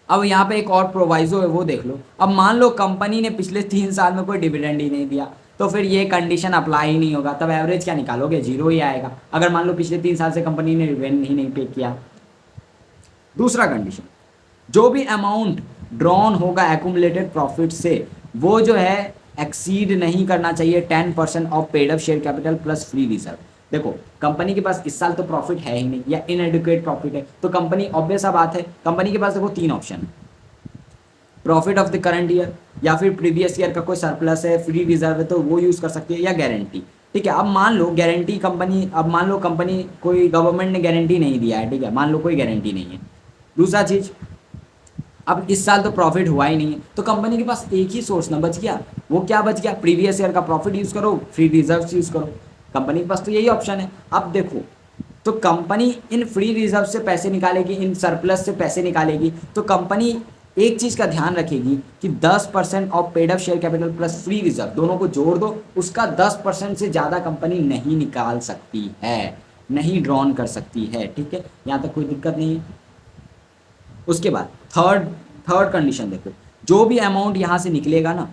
अब यहाँ पे एक और प्रोवाइजो है वो देख लो। अब मान लो कंपनी ने पिछले 3 साल में कोई डिविडेंड ही नहीं दिया, तो फिर ये कंडीशन अप्लाई ही नहीं होगा, तब एवरेज क्या निकालोगे? 0 ही आएगा, अगर मान लो पिछले 3 साल से कंपनी ने डिविडेंड ही नहीं पे किया। दूसरा कंडीशन, जो भी अमाउंट ड्रॉन होगा एक्यूमुलेटेड प्रॉफिट से, वो जो है एक्सीड नहीं करना चाहिए 10% of paid up share capital plus free reserve. देखो कंपनी के पास इस साल तो प्रॉफिट है ही नहीं या इनएडुकेट प्रॉफिट है, तो कंपनी ऑब्वियस सा बात है, कंपनी के पास देखो 3 option, profit of the current year, या फिर प्रीवियस ईयर का कोई सरप्लस है, फ्री रिजर्व है तो वो यूज़ कर सकती है, या गारंटी। ठीक है, अब मान लो गारंटी कंपनी, अब मान लो कंपनी कोई गवर्नमेंट ने गारंटी नहीं दिया है, ठीक है, मान लो कोई गारंटी नहीं है। दूसरा चीज़, अब इस साल तो प्रॉफिट हुआ ही नहीं है, तो कंपनी के पास एक ही सोर्स ना बच गया, वो क्या बच गया? प्रीवियस ईयर का प्रॉफिट यूज़ करो, फ्री रिजर्व यूज़ करो, कंपनी के पास तो यही ऑप्शन है। अब देखो, तो कंपनी इन फ्री रिजर्व से पैसे निकालेगी, इन सरप्लस से पैसे निकालेगी, तो कंपनी एक चीज़ का ध्यान रखेगी कि 10% of paid up share capital plus free reserve दोनों को जोड़ दो, उसका 10% से ज़्यादा कंपनी नहीं निकाल सकती है, नहीं ड्रॉन कर सकती है। ठीक है, यहाँ तक कोई दिक्कत नहीं है। उसके बाद थर्ड कंडीशन देखो, जो भी अमाउंट यहाँ से निकलेगा ना,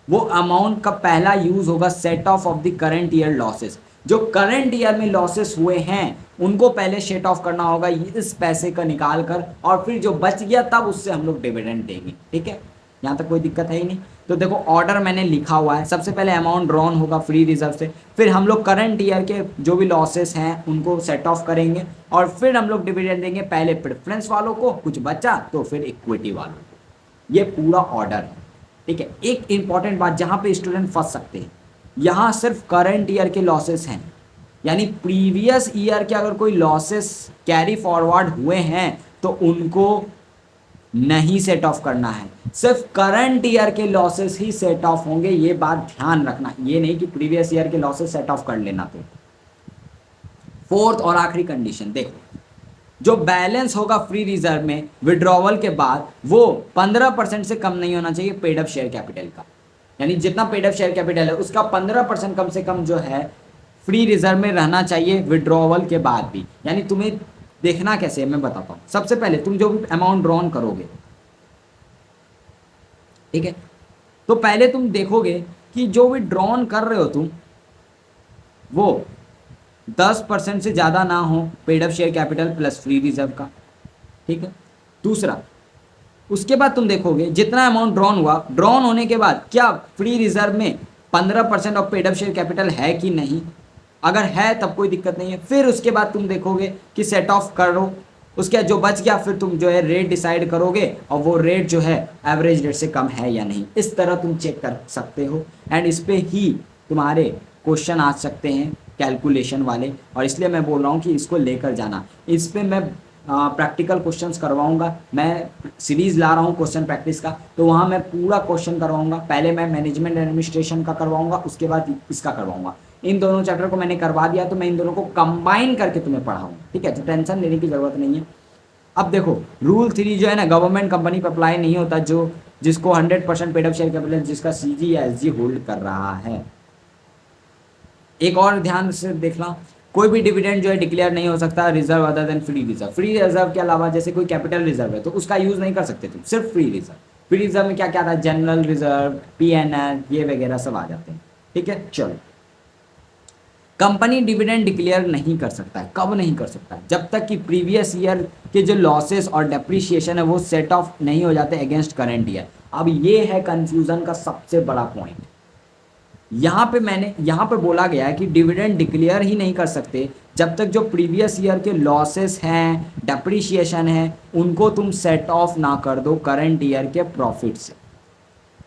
वो अमाउंट का पहला यूज होगा set of the current year losses. जो करंट ईयर में लॉसेस हुए हैं उनको पहले सेट ऑफ करना होगा इस पैसे का निकाल कर, और फिर जो बच गया तब उससे हम लोग डिविडेंड देंगे। ठीक है, यहाँ तक कोई दिक्कत है ही नहीं। तो देखो ऑर्डर मैंने लिखा हुआ है, सबसे पहले अमाउंट ड्रॉन होगा फ्री रिजर्व से, फिर हम लोग करंट ईयर के जो भी लॉसेस हैं उनको सेट ऑफ करेंगे, और फिर हम लोग डिविडेंड देंगे, पहले प्रेफरेंस वालों को, कुछ बचा तो फिर इक्विटी वालों को। ये पूरा ऑर्डर है। ठीक है, एक इंपॉर्टेंट बात जहाँ पे स्टूडेंट फंस सकते हैं, यहाँ सिर्फ करंट ईयर के लॉसेस हैं, यानी प्रीवियस ईयर के अगर कोई लॉसेस कैरी फॉरवर्ड हुए हैं तो उनको नहीं सेट ऑफ करना है, सिर्फ करंट ईयर के लॉसेस ही सेट ऑफ होंगे। ये बात ध्यान रखना, ये नहीं कि प्रीवियस ईयर के लॉसेस सेट ऑफ कर लेना। तो फोर्थ और आखिरी कंडीशन देखो, जो बैलेंस होगा फ्री रिजर्व में विड्रॉवल के बाद वो 15% से कम नहीं होना चाहिए पेड अप शेयर कैपिटल का, यानी जितना पेड अप शेयर कैपिटल है उसका 15% कम से कम जो है फ्री रिजर्व में रहना चाहिए विड्रॉवल के बाद भी। यानी तुम्हें देखना कैसे है मैं बताता हूँ। सबसे पहले तुम जो भी अमाउंट ड्रॉन करोगे, ठीक है, तो पहले तुम देखोगे कि जो भी ड्रॉन कर रहे हो तुम वो 10% से ज़्यादा ना हो paid up share capital plus free reserve का। ठीक है, दूसरा, उसके बाद तुम देखोगे जितना अमाउंट ड्रॉन हुआ, ड्रॉन होने के बाद क्या फ्री रिजर्व में 15% of paid up share capital है कि नहीं, अगर है तब कोई दिक्कत नहीं है। फिर उसके बाद तुम देखोगे कि सेट ऑफ करो, उसके बाद जो बच गया फिर तुम जो है रेट डिसाइड करोगे, और वो रेट जो है एवरेज रेट से कम है या नहीं, इस तरह तुम चेक कर सकते हो। एंड इस पे ही तुम्हारे क्वेश्चन आ सकते हैं कैलकुलेशन वाले, और इसलिए मैं बोल रहा हूँ कि इसको लेकर जाना। इस पे मैं प्रैक्टिकल क्वेश्चंस करवाऊंगा। मैं सीरीज ला रहा हूँ क्वेश्चन प्रैक्टिस का, तो वहाँ मैं पूरा क्वेश्चन करवाऊंगा। पहले मैं मैनेजमेंट एडमिनिस्ट्रेशन का करवाऊंगा, उसके बाद इसका करवाऊंगा। इन दोनों चैप्टर को मैंने करवा दिया तो मैं इन दोनों को कंबाइन करके तुम्हें पढ़ाऊंगा, ठीक है। तो टेंशन लेने की जरूरत नहीं है। अब देखो रूल 3 जो है ना, गवर्नमेंट कंपनी पर अप्लाई नहीं होता जो जिसको 100% पेड अप शेयर कैपिटल जिसका सीजी या एसजी होल्ड कर रहा है। एक और ध्यान से देखना, कोई भी डिविडेंड जो है डिक्लेयर नहीं हो सकता reserve other than free reserve. Free reserve के अलावा जैसे कोई कैपिटल रिजर्व है तो उसका यूज नहीं कर सकते तुम, सिर्फ फ्री रिजर्व। फ्री रिजर्व में क्या क्या आता है, जनरल रिजर्व, पीएनआर, ये वगैरह सब आ जाते हैं, ठीक है। चलो, कंपनी डिविडेंड डिक्लेयर नहीं कर सकता है। कब नहीं कर सकता है? जब तक कि प्रीवियस ईयर के जो लॉसेस और डेप्रिसिएशन है वो सेट ऑफ नहीं हो जाते अगेंस्ट करंट ईयर। अब ये है कंफ्यूजन का सबसे बड़ा पॉइंट। यहाँ पे बोला गया है कि डिविडेंड डिक्लेयर ही नहीं कर सकते जब तक जो प्रीवियस ईयर के लॉसेस हैं, डेप्रिसिएशन है, उनको तुम सेट ऑफ ना कर दो करंट ईयर के प्रॉफिट से।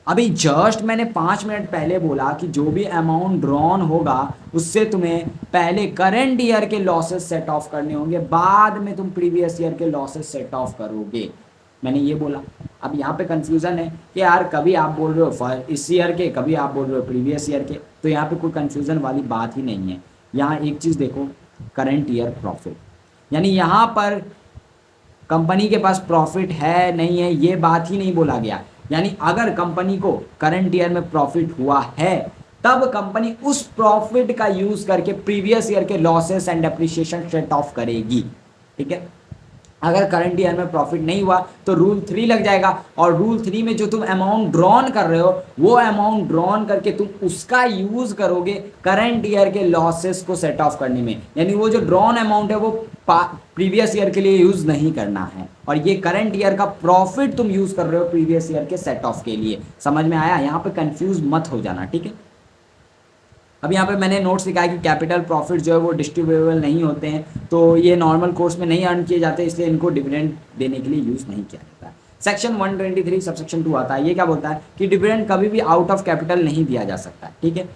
अभी जस्ट मैंने 5 मिनट पहले बोला कि जो भी अमाउंट ड्रॉन होगा उससे तुम्हें पहले करंट ईयर के लॉसेस सेट ऑफ करने होंगे, बाद में तुम प्रीवियस ईयर के लॉसेस सेट ऑफ करोगे। मैंने ये बोला। अब यहाँ पे कंफ्यूजन है कि यार कभी आप बोल रहे हो इस ईयर के, कभी आप बोल रहे हो प्रीवियस ईयर के, तो यहाँ पे कोई कंफ्यूजन वाली बात ही नहीं है। यहाँ एक चीज़ देखो, करंट ईयर प्रॉफिट, यानी यहाँ पर कंपनी के पास प्रॉफिट है नहीं है ये बात ही नहीं बोला गया। यानी अगर कंपनी को करंट ईयर में प्रॉफिट हुआ है तब कंपनी उस प्रॉफिट का यूज करके प्रीवियस ईयर के losses and depreciation set of करेगी, ठीक है। अगर करंट ईयर में प्रॉफिट नहीं हुआ तो रूल 3 लग जाएगा, और रूल 3 में जो तुम अमाउंट ड्रॉन कर रहे हो वो अमाउंट ड्रॉन करके तुम उसका यूज करोगे करंट ईयर के लॉसेस को सेट ऑफ करने में। यानी वो जो ड्रॉन अमाउंट है वो प्रीवियस ईयर के लिए यूज नहीं करना है, और ये करंट ईयर का प्रॉफिट तुम यूज कर रहे हो प्रीवियस ईयर के सेट ऑफ के लिए। समझ में आया? यहाँ पे कंफ्यूज मत हो जाना, ठीक है। अब यहाँ पे मैंने नोट्स लिखा है कि कैपिटल प्रॉफिट जो है वो डिस्ट्रीब्यूटेबल नहीं होते हैं, तो ये नॉर्मल कोर्स में नहीं अर्न किए जाते, इसलिए इनको डिविडेंड देने के लिए यूज़ नहीं किया जाता है। सेक्शन 123 सबसेक्शन 2 आता है, ये क्या बोलता है कि डिविडेंड कभी भी आउट ऑफ कैपिटल नहीं दिया जा सकता है, ठीक है।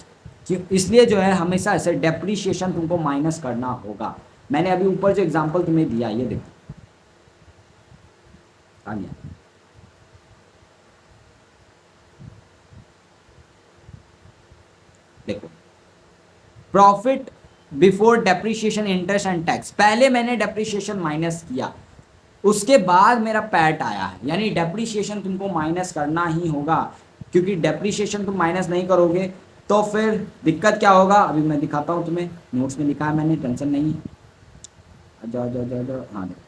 इसलिए जो है हमेशा ऐसे डेप्रीशिएशन तुमको माइनस करना होगा। मैंने अभी ऊपर जो एग्जाम्पल तुम्हें दिया ये देखो, आ गया। देखो, profit before depreciation interest and tax, पहले मैंने डेप्रिसिएशन माइनस किया, उसके बाद मेरा पैट आया है, यानी डेप्रिसिएशन तुमको माइनस करना ही होगा, क्योंकि डेप्रिसिएशन तुम माइनस नहीं करोगे तो फिर दिक्कत क्या होगा। अभी मैं दिखाता हूँ तुम्हें, नोट्स में लिखा है मैंने, टेंशन नहीं है। जाओ जाओ जाओ जाओ, हाँ देखो,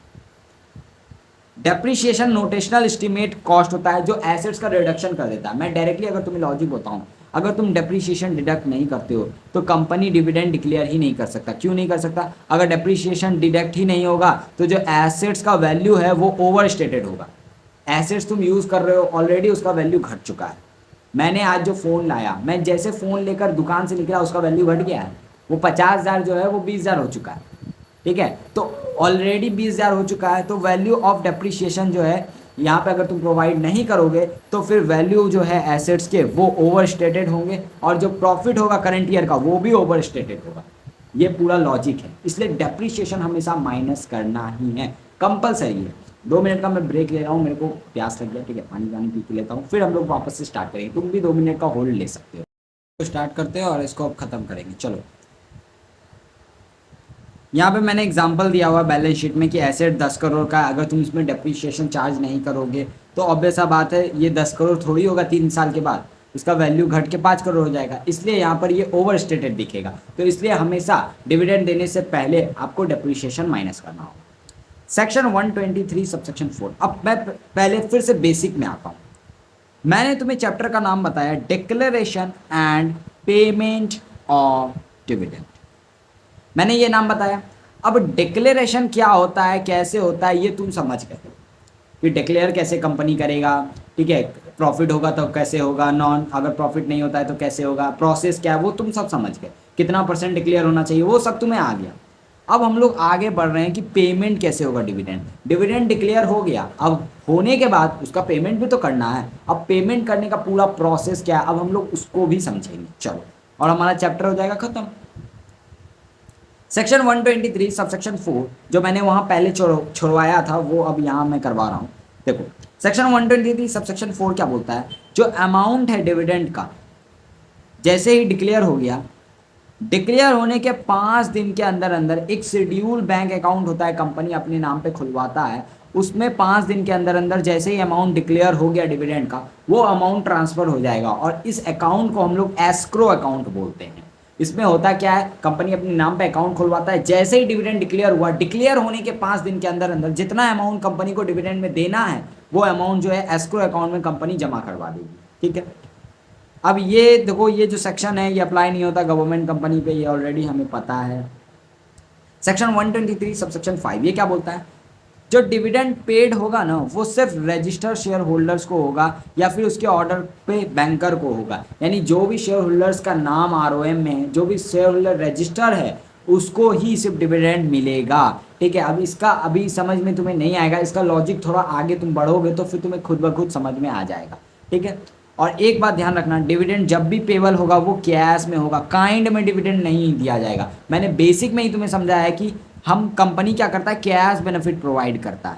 डेप्रिसिएशन नोटेशनल एस्टिमेट कॉस्ट होता है जो एसेट्स का रिडक्शन कर देता है। मैं डायरेक्टली अगर तुम्हें लॉजिक बताऊं, अगर तुम डेप्रिसिएशन डिडक्ट नहीं करते हो तो कंपनी डिविडेंड डिक्लेयर ही नहीं कर सकता। क्यों नहीं कर सकता? अगर डेप्रिसिएशन डिडक्ट ही नहीं होगा तो जो एसेट्स का वैल्यू है वो ओवर स्टेटेड होगा। एसेट्स तुम यूज़ कर रहे हो ऑलरेडी, उसका वैल्यू घट चुका है। मैंने आज जो फ़ोन लाया, मैं जैसे फ़ोन लेकर दुकान से निकला उसका वैल्यू घट गया है, वो 50,000 जो है वो 20,000 हो चुका है, ठीक है। तो ऑलरेडी 20,000 हो चुका है, तो वैल्यू ऑफ डेप्रिसिएशन जो है यहाँ पे अगर तुम प्रोवाइड नहीं करोगे तो फिर वैल्यू जो है एसेट्स के वो ओवर स्टेटेड होंगे, और जो प्रॉफिट होगा करंट ईयर का वो भी ओवर स्टेटेड होगा। ये पूरा लॉजिक है, इसलिए डेप्रिसिएशन हमेशा माइनस करना ही है, कंपलसरी है। 2 मिनट का मैं ब्रेक ले रहा हूँ, मेरे को प्यास लग गया, ठीक है, पानी वानी पी के लेता हूँ, फिर हम लोग वापस से स्टार्ट करेंगे। तुम भी 2 मिनट का होल्ड ले सकते हो। तो स्टार्ट करते हैं और इसको अब ख़त्म करेंगे। चलो, यहाँ पे मैंने एग्जांपल दिया हुआ बैलेंस शीट में कि एसेट 10 करोड़ का, अगर तुम इसमें डेप्रिसिएशन चार्ज नहीं करोगे तो ऑब्वियस सा बात है ये 10 करोड़ थोड़ी होगा, 3 साल के बाद इसका वैल्यू घट के 5 करोड़ हो जाएगा, इसलिए यहाँ पर ये ओवर स्टेटेड दिखेगा। तो इसलिए हमेशा डिविडेंड देने से पहले आपको डेप्रिसिएशन माइनस करना होगा। Section 123 subsection 4। अब मैं पहले फिर से बेसिक में आता हूँ। मैंने तुम्हें चैप्टर का नाम बताया declaration and payment of dividend, मैंने ये नाम बताया। अब डिक्लेरेशन क्या होता है, कैसे होता है, ये तुम समझ गए कि डिक्लेयर कैसे कंपनी करेगा, ठीक है। प्रॉफिट होगा तो कैसे होगा, नॉन अगर प्रॉफिट नहीं होता है तो कैसे होगा, प्रोसेस क्या है वो तुम सब समझ गए, कितना % डिक्लेयर होना चाहिए वो सब तुम्हें आ गया। अब हम लोग आगे बढ़ रहे हैं कि पेमेंट कैसे होगा डिविडेंड। डिविडेंड डिक्लेयर हो गया, अब होने के बाद उसका पेमेंट भी तो करना है। अब पेमेंट करने का पूरा प्रोसेस क्या है, अब हम लोग उसको भी समझेंगे। चलो, और हमारा चैप्टर हो जाएगा खत्म। सेक्शन 123 सबसेक्शन 4 जो मैंने वहां पहले छुड़वाया था वो अब यहाँ मैं करवा रहा हूँ। देखो सेक्शन 123 सबसेक्शन 4 क्या बोलता है, जो अमाउंट है डिविडेंड का जैसे ही डिक्लेयर हो गया, डिक्लेयर होने के 5 दिन के अंदर अंदर एक शेड्यूल बैंक अकाउंट होता है, कंपनी अपने नाम पे खुलवाता है, उसमें 5 दिन के अंदर अंदर जैसे ही अमाउंट डिक्लेयर हो गया डिविडेंड का, वो अमाउंट ट्रांसफर हो जाएगा और इस अकाउंट को हम लोग एस्क्रो अकाउंट बोलते हैं। इसमें होता क्या है, कंपनी अपने नाम पे अकाउंट खुलवाता है, जैसे ही डिविडेंड डिक्लेयर हुआ, डिक्लेयर होने के 5 दिन के अंदर अंदर जितना अमाउंट कंपनी को डिविडेंड में देना है वो अमाउंट जो है एस्क्रो अकाउंट में कंपनी जमा करवा देगी। ठीक है, अब ये देखो ये जो सेक्शन है ये अप्लाई नहीं होता गवर्नमेंट कंपनी पे, ये ऑलरेडी हमें पता है। सेक्शन 123 सबसेक्शन 5 ये क्या बोलता है, जो डिविडेंड पेड होगा ना वो सिर्फ रजिस्टर्ड शेयर होल्डर्स को होगा या फिर उसके ऑर्डर पे बैंकर को होगा, यानी जो भी शेयर होल्डर्स का नाम आरओएम में जो भी शेयर होल्डर रजिस्टर है उसको ही सिर्फ डिविडेंड मिलेगा। ठीक है, अब इसका अभी समझ में तुम्हें नहीं आएगा, इसका लॉजिक थोड़ा आगे तुम बढ़ोगे तो फिर तुम्हें खुद ब खुद समझ में आ जाएगा। ठीक है, और एक बात ध्यान रखना, डिविडेंड जब भी पेबल होगा वो कैश में होगा, काइंड में डिविडेंड नहीं दिया जाएगा। मैंने बेसिक में ही तुम्हें समझाया है कि हम कंपनी क्या करता है, कैश बेनिफिट प्रोवाइड करता है,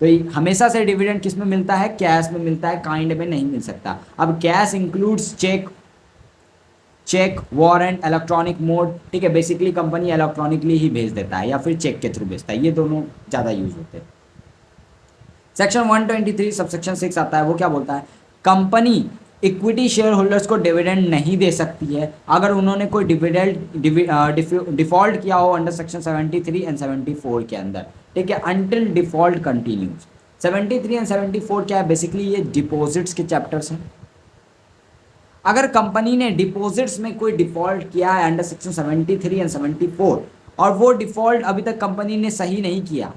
तो हमेशा से डिविडेंड किस में मिलता है, कैश में मिलता है, काइंड में नहीं मिल सकता। अब cash includes cheque warrant electronic mode. ठीक है, बेसिकली कंपनी इलेक्ट्रॉनिकली ही भेज देता है या फिर चेक के थ्रू भेजता है, ये दोनों ज़्यादा यूज होते हैं। सेक्शन 123 सबसेक्शन 6 आता है, वो क्या बोलता है, कंपनी इक्विटी शेयर होल्डर्स को डिविडेंड नहीं दे सकती है अगर उन्होंने कोई डिफॉल्ट किया हो अंडर सेक्शन 73 एंड 74 के अंदर। ठीक है, अनटिल डिफॉल्ट कंटिन्यूज। 73 एंड 74 क्या है, बेसिकली ये डिपॉजिट्स के चैप्टर्स हैं। अगर कंपनी ने डिपॉजिट्स में कोई डिफॉल्ट किया है अंडर सेक्शन 73 एंड 74 और वो डिफॉल्ट अभी तक कंपनी ने सही नहीं किया,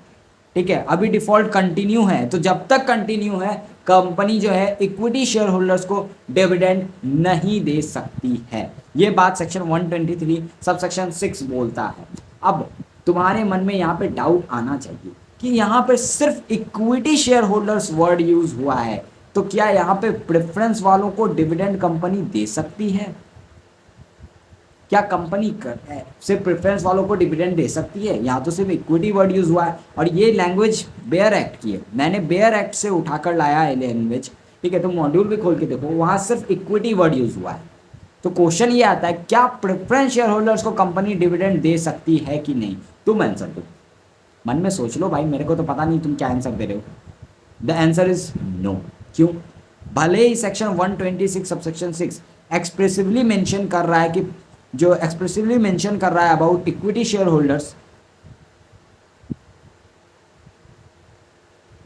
ठीक है, अभी डिफॉल्ट कंटिन्यू है, तो जब तक कंटिन्यू है कंपनी जो है इक्विटी शेयर होल्डर्स को डिविडेंड नहीं दे सकती है। ये बात सेक्शन 123 सबसेक्शन 6 बोलता है। अब तुम्हारे मन में यहाँ पे डाउट आना चाहिए कि यहाँ पे सिर्फ equity share holders word use हुआ है, तो क्या यहाँ पे प्रेफरेंस वालों को डिविडेंड कंपनी दे सकती है? क्या कंपनी सिर्फ प्रेफरेंस वालों को डिविडेंड दे सकती है? यहाँ तो सिर्फ इक्विटी वर्ड यूज हुआ है और ये लैंग्वेज बेयर एक्ट की है, मैंने बेयर एक्ट से उठाकर लाया है लैंग्वेज। ठीक है, तो मॉड्यूल भी खोल के देखो, वहाँ सिर्फ इक्विटी वर्ड यूज हुआ है। तो क्वेश्चन ये आता है, क्या प्रेफरेंस शेयर होल्डर्स को कंपनी डिविडेंड दे सकती है कि नहीं? तुम आंसर दो, मन में सोच लो भाई, मेरे को तो पता नहीं तुम क्या आंसर दे रहे हो। The answer is no. क्यों? भले ही सेक्शन 126 सबसेक्शन 6 एक्सप्रेसिवली मेंशन कर रहा है कि जो एक्सप्रेसिवली मेंशन कर रहा है अबाउट इक्विटी शेयर होल्डर्स,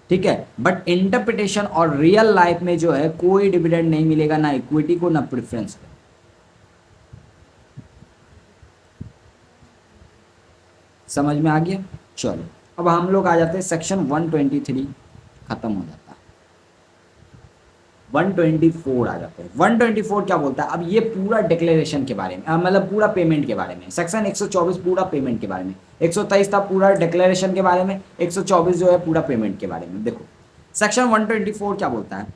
ठीक है, बट इंटरप्रिटेशन और रियल लाइफ में जो है कोई डिविडेंड नहीं मिलेगा, ना इक्विटी को ना प्रेफरेंस को। समझ में आ गया? चलो अब हम लोग आ जाते हैं सेक्शन 123 खत्म हो जाता है, 124 आ जाते हैं। 124 क्या बोलता है, अब ये पूरा डिक्लेरेशन के बारे में, मतलब पूरा पेमेंट के बारे में। सेक्शन 124 पूरा पेमेंट के बारे में, 123 था पूरा डिक्लेरेशन के बारे में, 124 जो है पूरा पेमेंट के बारे में। देखो सेक्शन 124 क्या बोलता है,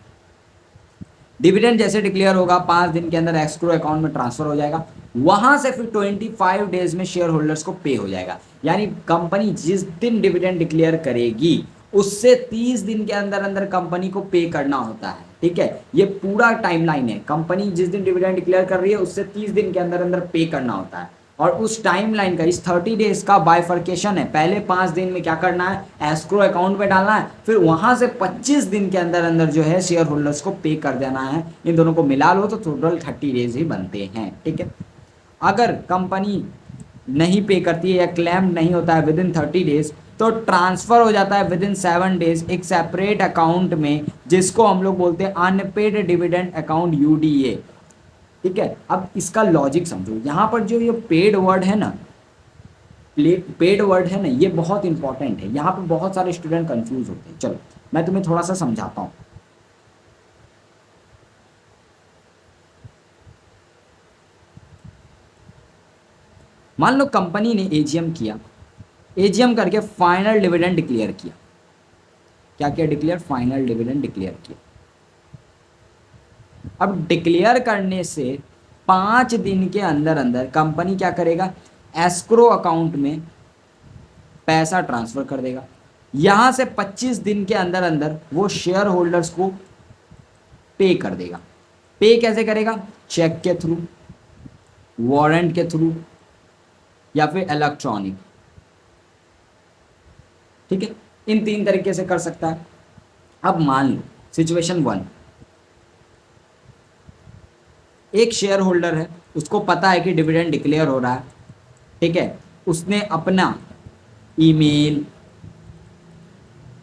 डिविडेंड जैसे डिक्लेयर होगा 5 दिन के अंदर एस्क्रो अकाउंट में ट्रांसफर हो जाएगा, वहां से फिर 25 डेज में शेयर होल्डर्स को पे हो जाएगा। यानी कंपनी जिस दिन डिविडेंड डिक्लेयर करेगी उससे 30 दिन के अंदर अंदर कंपनी को पे करना होता है। ठीक है, ये पूरा टाइमलाइन है, कंपनी जिस दिन डिविडेंड डिक्लेयर कर रही है उससे 30 दिन के अंदर अंदर पे करना होता है। और उस टाइमलाइन का, इस 30 डेज का बाइफर्केशन है, पहले 5 दिन में क्या करना है, एस्क्रो अकाउंट में डालना है, फिर वहां से 25 दिन के अंदर अंदर जो है शेयर होल्डर्स को पे कर देना है। इन दोनों को मिला लो तो टोटल 30 डेज ही बनते हैं। ठीक है, अगर कंपनी नहीं पे करती है या क्लेम नहीं होता है विद इन 30 डेज तो ट्रांसफर हो जाता है विद इन 7 डेज एक सेपरेट अकाउंट में, जिसको हम लोग बोलते हैं अनपेड डिविडेंड अकाउंट, यूडीए। ठीक है, अब इसका लॉजिक समझो, यहाँ पर जो ये पेड वर्ड है ना, पेड वर्ड है ना, ये बहुत इंपॉर्टेंट है, यहाँ पर बहुत सारे स्टूडेंट कंफ्यूज होते हैं। चलो मैं तुम्हें थोड़ा सा समझाता हूँ। मान लो कंपनी ने एजीएम किया, एजीएम करके फाइनल डिविडेंड डिक्लेयर किया। क्या किया? डिक्लेयर, फाइनल डिविडेंड डिक्लेयर किया। अब डिक्लेयर करने से 5 दिन के अंदर अंदर कंपनी क्या करेगा, एस्क्रो अकाउंट में पैसा ट्रांसफर कर देगा। यहां से 25 दिन के अंदर अंदर वो शेयर होल्डर्स को पे कर देगा। पे कैसे करेगा? चेक के थ्रू, वारंट के थ्रू, या फिर इलेक्ट्रॉनिक। ठीक है, इन 3 तरीके से कर सकता है। अब मान लो सिचुएशन 1, एक शेयर होल्डर है, उसको पता है कि डिविडेंड डिक्लेयर हो रहा है। ठीक है, उसने अपना ईमेल,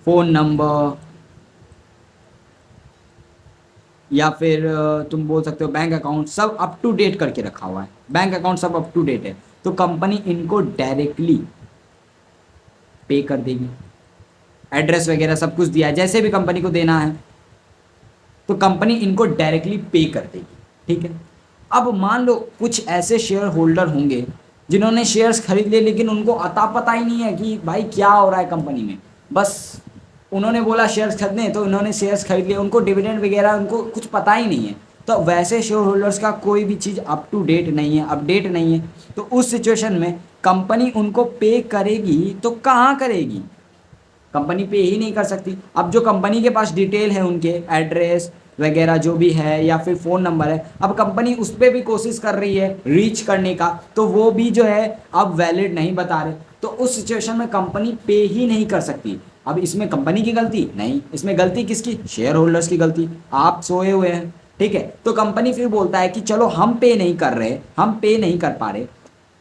फ़ोन नंबर, या फिर तुम बोल सकते हो बैंक अकाउंट, सब अप टू डेट करके रखा हुआ है। बैंक अकाउंट सब अप टू डेट है, तो कंपनी इनको डायरेक्टली पे कर देगी। एड्रेस वगैरह सब कुछ दिया है, जैसे भी कंपनी को देना है तो कंपनी इनको डायरेक्टली पे कर देगी। ठीक है, अब मान लो कुछ ऐसे शेयर होल्डर होंगे जिन्होंने शेयर्स खरीद लिए, लेकिन उनको अता पता ही नहीं है कि भाई क्या हो रहा है कंपनी में। बस उन्होंने बोला शेयर्स खरीदने, तो उन्होंने शेयर्स खरीद लिए, उनको डिविडेंड वगैरह उनको कुछ पता ही नहीं है। तो वैसे शेयर होल्डर्स का कोई भी चीज़ अप टू डेट नहीं है, अपडेट नहीं है, तो उस सिचुएशन में कंपनी उनको पे करेगी तो कहाँ करेगी? कंपनी पे ही नहीं कर सकती। अब जो कंपनी के पास डिटेल है, उनके एड्रेस वगैरह जो भी है या फिर फ़ोन नंबर है, अब कंपनी उस पर भी कोशिश कर रही है रीच करने का, तो वो भी जो है अब वैलिड नहीं बता रहे, तो उस सिचुएशन में कंपनी पे ही नहीं कर सकती। अब इसमें कंपनी की गलती नहीं, इसमें गलती किसकी? शेयर होल्डर्स की गलती। आप सोए हुए हैं, ठीक है, तो कंपनी फिर बोलता है कि चलो हम पे नहीं कर रहे, हम पे नहीं कर पा रहे,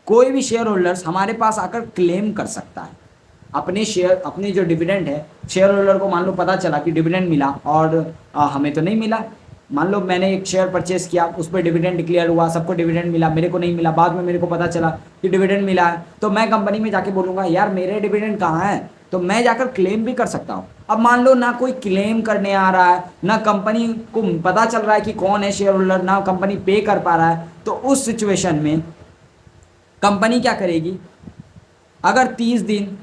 कोई भी शेयर होल्डर्स हमारे पास आकर क्लेम कर सकता है अपने शेयर, अपने जो डिविडेंड है। शेयर होल्डर को मान लो पता चला कि डिविडेंड मिला और हमें तो नहीं मिला। मान लो मैंने एक शेयर परचेस किया, उस पर डिविडेंड डिक्लेयर हुआ, सबको डिविडेंड मिला, मेरे को नहीं मिला। बाद में मेरे को पता चला कि डिविडेंड मिला है, तो मैं कंपनी में जाके बोलूँगा यार मेरे डिविडेंड कहाँ है, तो मैं जाकर क्लेम भी कर सकता हूँ। अब मान लो ना कोई क्लेम करने आ रहा है, ना कंपनी को पता चल रहा है कि कौन है शेयर होल्डर, ना कंपनी पे कर पा रहा है, तो उस सिचुएशन में कंपनी क्या करेगी? अगर 30 दिन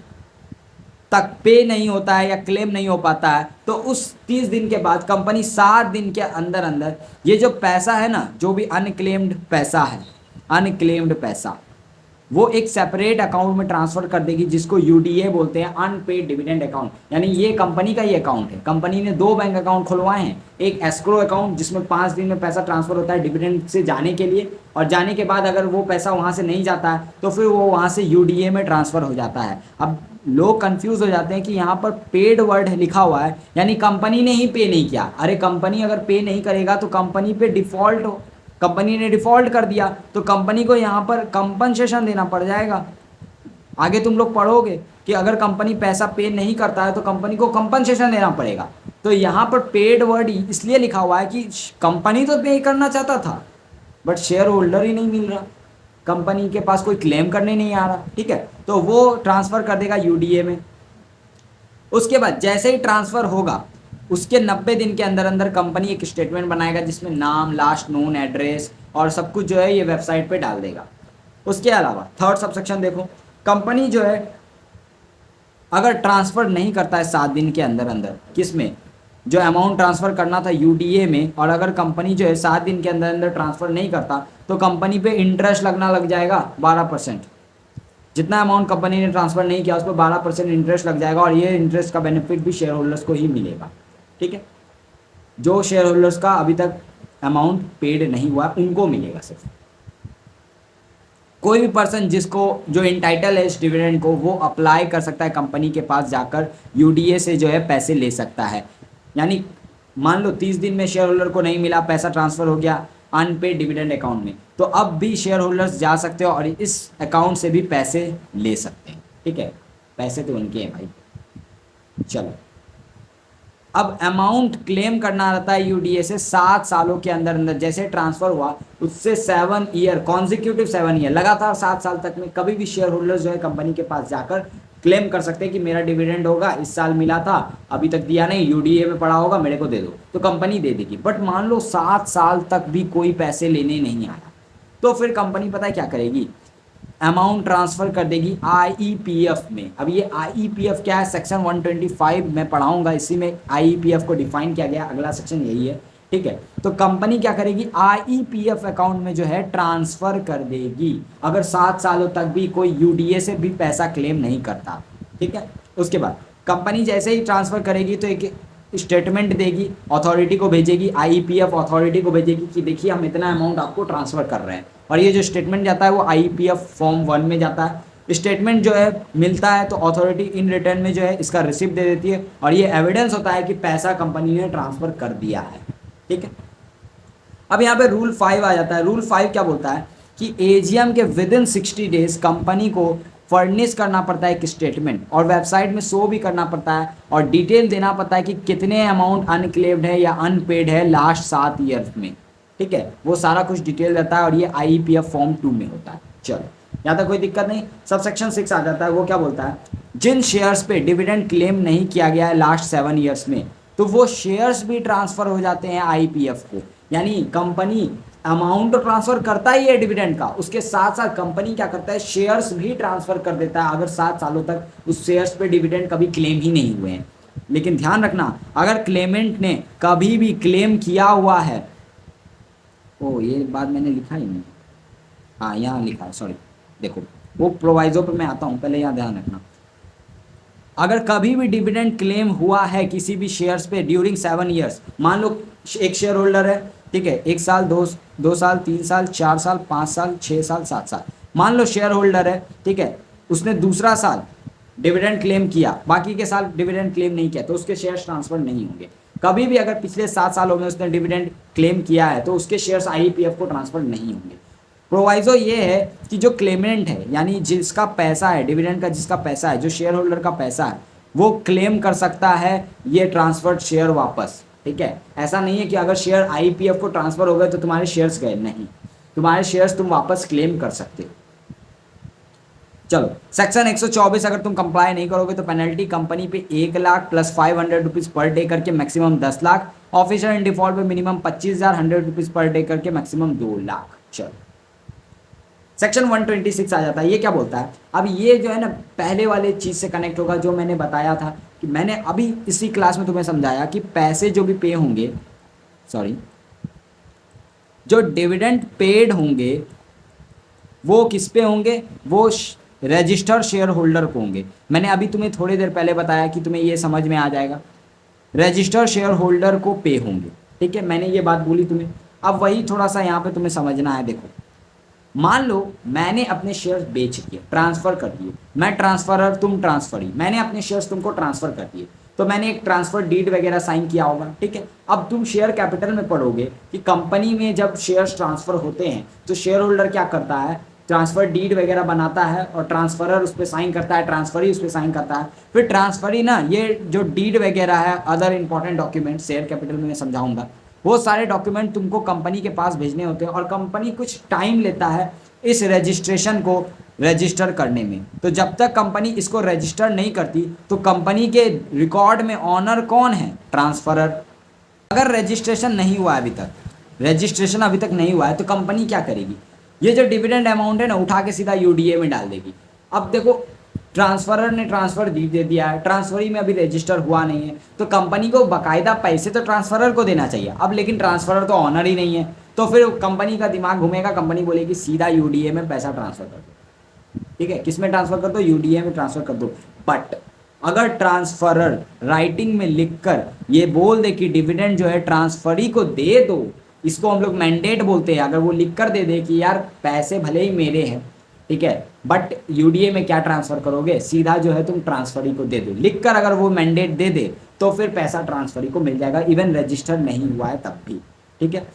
तक पे नहीं होता है या क्लेम नहीं हो पाता है, तो उस 30 दिन के बाद कंपनी 7 दिन के अंदर अंदर ये जो पैसा है ना, जो भी अनक्लेम्ड पैसा है, अनक्लेम्ड पैसा, वो एक सेपरेट अकाउंट में ट्रांसफर कर देगी, जिसको यूडीए बोलते हैं, अनपेड डिविडेंड अकाउंट। यानी ये कंपनी का ही अकाउंट है। कंपनी ने 2 बैंक अकाउंट खुलवाए हैं, एक एस्क्रो अकाउंट जिसमें 5 दिन में पैसा ट्रांसफर होता है डिविडेंड से जाने के लिए, और जाने के बाद अगर वो पैसा वहाँ से नहीं जाता है तो फिर वो वहाँ से यूडीए में ट्रांसफ़र हो जाता है। अब लोग कंफ्यूज हो जाते हैं कि यहाँ पर पेड वर्ड लिखा हुआ है, यानी कंपनी ने ही पे नहीं किया। अरे कंपनी अगर पे नहीं करेगा तो कंपनी पे डिफ़ॉल्ट, कंपनी ने डिफ़ॉल्ट कर दिया तो कंपनी को यहाँ पर कंपनसेशन देना पड़ जाएगा। आगे तुम लोग पढ़ोगे कि अगर कंपनी पैसा पे नहीं करता है तो कंपनी को कंपनसेशन देना पड़ेगा। तो यहाँ पर पेड वर्ड इसलिए लिखा हुआ है कि कंपनी तो पे करना चाहता था, बट शेयर होल्डर ही नहीं मिल रहा, कंपनी के पास कोई क्लेम करने नहीं आ रहा। ठीक है, तो वो ट्रांसफ़र कर देगा यूडीए में। उसके बाद जैसे ही ट्रांसफ़र होगा, उसके 90 दिन के अंदर अंदर कंपनी एक स्टेटमेंट बनाएगा जिसमें नाम, लास्ट नोन, एड्रेस और सब कुछ जो है ये वेबसाइट पे डाल देगा। उसके अलावा थर्ड सबसेक्शन देखो, कंपनी जो है अगर ट्रांसफ़र नहीं करता है 7 दिन के अंदर अंदर, किस में, जो अमाउंट ट्रांसफ़र करना था यूडीए में, और अगर कंपनी जो है 7 दिन के अंदर अंदर ट्रांसफ़र नहीं करता तो कंपनी पे इंटरेस्ट लगना लग जाएगा 12%। जितना अमाउंट कंपनी ने ट्रांसफ़र नहीं किया उस पर 12% इंटरेस्ट लग जाएगा, और ये इंटरेस्ट का बेनिफिट भी शेयर होल्डर्स को ही मिलेगा। ठीक है, जो शेयर होल्डर्स का अभी तक अमाउंट पेड नहीं हुआ उनको मिलेगा सिर्फ। कोई भी पर्सन जिसको जो इंटाइटल है इस डिविडेंड को, वो अप्लाई कर सकता है कंपनी के पास जाकर, यूडीए से जो है पैसे ले सकता है। यानी मान लो 30 दिन में शेयर होल्डर को नहीं मिला, पैसा ट्रांसफ़र हो गया अनपेड डिविडेंड अकाउंट में, तो अब भी शेयर होल्डर्स जा सकते हो और इस अकाउंट से भी पैसे ले सकते हैं। ठीक है, पैसे तो उनके हैं भाई। चलो, अब अमाउंट क्लेम करना रहता है यूडीए से 7 सालों के अंदर अंदर। जैसे ट्रांसफ़र हुआ उससे 7 ईयर, कॉन्जिक्यूटिव 7 ईयर, लगातार 7 साल तक में कभी भी शेयर होल्डर्स जो है कंपनी के पास जाकर क्लेम कर सकते हैं कि मेरा डिविडेंड होगा, इस साल मिला था, अभी तक दिया नहीं, यूडीए में पड़ा होगा, मेरे को दे दो, तो कंपनी दे देगी। बट मान लो 7 साल तक भी कोई पैसे लेने नहीं आया, तो फिर कंपनी पता है क्या करेगी? अमाउंट ट्रांसफ़र कर देगी आईईपीएफ में। अब ये आईईपीएफ क्या है? सेक्शन 125 में पढ़ाऊंगा, इसी में आईईपीएफ को डिफाइन किया गया। अगला सेक्शन यही है ठीक है, तो कंपनी क्या करेगी, आईपीएफ अकाउंट में जो है ट्रांसफर कर देगी अगर 7 सालों तक भी कोई यूडीए से भी पैसा क्लेम नहीं करता। ठीक है, उसके बाद कंपनी जैसे ही ट्रांसफर करेगी तो एक स्टेटमेंट देगी, अथॉरिटी को भेजेगी, आईपीएफ अथॉरिटी को भेजेगी कि देखिए हम इतना अमाउंट आपको ट्रांसफर कर रहे हैं, और ये जो स्टेटमेंट जाता है वो आईपीएफ फॉर्म 1 में जाता है। स्टेटमेंट जो है मिलता है तो अथॉरिटी इन रिटर्न में जो है इसका रिसिप्ट दे देती है, और ये एविडेंस होता है कि पैसा कंपनी ने ट्रांसफर कर दिया है। ठीक है, अब यहाँ पे रूल 5 आ जाता है। रूल 5 क्या बोलता है कि एजीएम के विद इन 60 डेज कंपनी को फर्निश करना पड़ता है एक स्टेटमेंट, और वेबसाइट में शो भी करना पड़ता है, और डिटेल देना पड़ता है कि कितने अमाउंट अनक्लेम्ड है या अनपेड है लास्ट 7 ईयर्स में। ठीक है, वो सारा कुछ डिटेल रहता है, और ये आईपीएफ फॉर्म 2 में होता है। चलो, यहाँ तक कोई दिक्कत नहीं। सब सेक्शन 6 आ जाता है, वो क्या बोलता है, जिन शेयर्स पे डिविडेंड क्लेम नहीं किया गया है लास्ट 7 ईयर्स में, तो वो शेयर्स भी ट्रांसफर हो जाते हैं आईपीएफ को। यानी कंपनी अमाउंट तो ट्रांसफर करता ही है डिविडेंड का, उसके साथ साथ कंपनी क्या करता है, शेयर्स भी ट्रांसफर कर देता है अगर 7 सालों तक उस शेयर्स पे डिविडेंड कभी क्लेम ही नहीं हुए हैं। लेकिन ध्यान रखना, अगर क्लेमेंट ने कभी भी क्लेम किया हुआ है, ओ ये बात मैंने लिखा ही नहीं, हाँ यहाँ लिखा है, सॉरी, देखो वो प्रोवाइजो पे मैं आता हूँ, पहले यहाँ ध्यान रखना। अगर कभी भी डिविडेंड क्लेम हुआ है किसी भी शेयर्स पे ड्यूरिंग 7 ईयर्स, मान लो एक शेयर होल्डर है, ठीक है, 1 साल, 2 साल, 3 साल, 4 साल, 5 साल, 6 साल, 7 साल, मान लो शेयर होल्डर है, ठीक है, उसने दूसरा साल डिविडेंड क्लेम किया, बाकी के साल डिविडेंड क्लेम नहीं किया, तो उसके शेयर्स ट्रांसफर नहीं होंगे। कभी भी अगर पिछले 7 सालों में उसने डिविडेंड क्लेम किया है तो उसके शेयर्स आईपीएफ को ट्रांसफर नहीं होंगे। प्रोवाइजो ये है कि जो क्लेमेंट है, यानी जिसका पैसा है डिविडेंड का, जिसका पैसा है, जो शेयर होल्डर का पैसा है, वो क्लेम कर सकता है ये ट्रांसफर्ड शेयर वापस। ठीक है, ऐसा नहीं है कि अगर शेयर आईपीएफ को ट्रांसफर हो गए तो तुम्हारे शेयर्स गए, नहीं, तुम्हारे शेयर्स तुम वापस क्लेम कर सकते हो। चलो, सेक्शन 124 अगर तुम कंप्लाई नहीं करोगे तो पेनल्टी कंपनी पे 1 lakh plus 500 rupees per day करके maximum 10 lakh, officer in default पे मिनिमम 25,000, 100 रुपीज़ पर डे करके मैक्सिमम 2 लाख। चलो, सेक्शन 126 आ जाता है। ये क्या बोलता है, अब ये जो है ना पहले वाले चीज़ से कनेक्ट होगा जो मैंने बताया था कि मैंने अभी इसी क्लास में तुम्हें समझाया कि पैसे जो भी पे होंगे, सॉरी, जो डिविडेंड पेड होंगे वो किस पे होंगे, वो रजिस्टर्ड शेयर होल्डर को होंगे। मैंने अभी तुम्हें थोड़ी देर पहले बताया कि तुम्हें ये समझ में आ जाएगा, रजिस्टर्ड शेयर होल्डर को पे होंगे। ठीक है, मैंने ये बात बोली तुम्हें, अब वही थोड़ा सा यहाँ पे तुम्हें समझना है। देखो, मान लो मैंने अपने शेयर्स बेच दिए, ट्रांसफर कर दिए, मैं ट्रांसफरर, तुम ट्रांसफरी, मैंने अपने शेयर्स तुमको ट्रांसफर कर दिए, तो मैंने एक ट्रांसफर डीड वगैरह साइन किया होगा। ठीक है, अब तुम शेयर कैपिटल में पढ़ोगे कि कंपनी में जब शेयर्स ट्रांसफर होते हैं तो शेयर होल्डर क्या करता है, ट्रांसफर डीड वगैरह बनाता है और ट्रांसफरर उस पर साइन करता है, ट्रांसफरी उस पर साइन करता है। फिर ट्रांसफरी ना ये जो डीड वगैरह है, other important document share capital में मैं समझाऊंगा, वो सारे डॉक्यूमेंट तुमको कंपनी के पास भेजने होते हैं, और कंपनी कुछ टाइम लेता है इस रजिस्ट्रेशन को रजिस्टर करने में। तो जब तक कंपनी इसको रजिस्टर नहीं करती तो कंपनी के रिकॉर्ड में ऑनर कौन है, ट्रांसफरर। अगर रजिस्ट्रेशन नहीं हुआ है अभी तक, रजिस्ट्रेशन अभी तक नहीं हुआ है, तो कंपनी क्या करेगी, ये जो डिविडेंड अमाउंट है ना उठा के सीधा यूडीए में डाल देगी। अब देखो, ट्रांसफरर ने ट्रांसफर दे दिया है, ट्रांसफरी में अभी रजिस्टर हुआ नहीं है, तो कंपनी को बाकायदा पैसे तो ट्रांसफरर को देना चाहिए। अब लेकिन ट्रांसफरर तो ऑनर ही नहीं है, तो फिर कंपनी का दिमाग घूमेगा, कंपनी बोलेगी सीधा यूडीए में पैसा ट्रांसफर कर दो। ठीक है, किस में ट्रांसफर कर दो, यूडीए में ट्रांसफर कर दो। बट अगर ट्रांसफरर राइटिंग में लिखकर ये बोल दे कि डिविडेंड जो है ट्रांसफरी को दे दो, इसको हम लोग मैंडेट बोलते हैं, अगर वो लिख कर दे दे कि यार पैसे भले ही मेरे हैं, ठीक है, बट यूडीए में क्या ट्रांसफर करोगे, सीधा जो है तुम ट्रांसफरी को दे दो, लिखकर अगर वो मैंडेट दे दे तो फिर पैसा ट्रांसफरी को मिल जाएगा, इवन रजिस्टर नहीं हुआ है तब भी। ठीक है,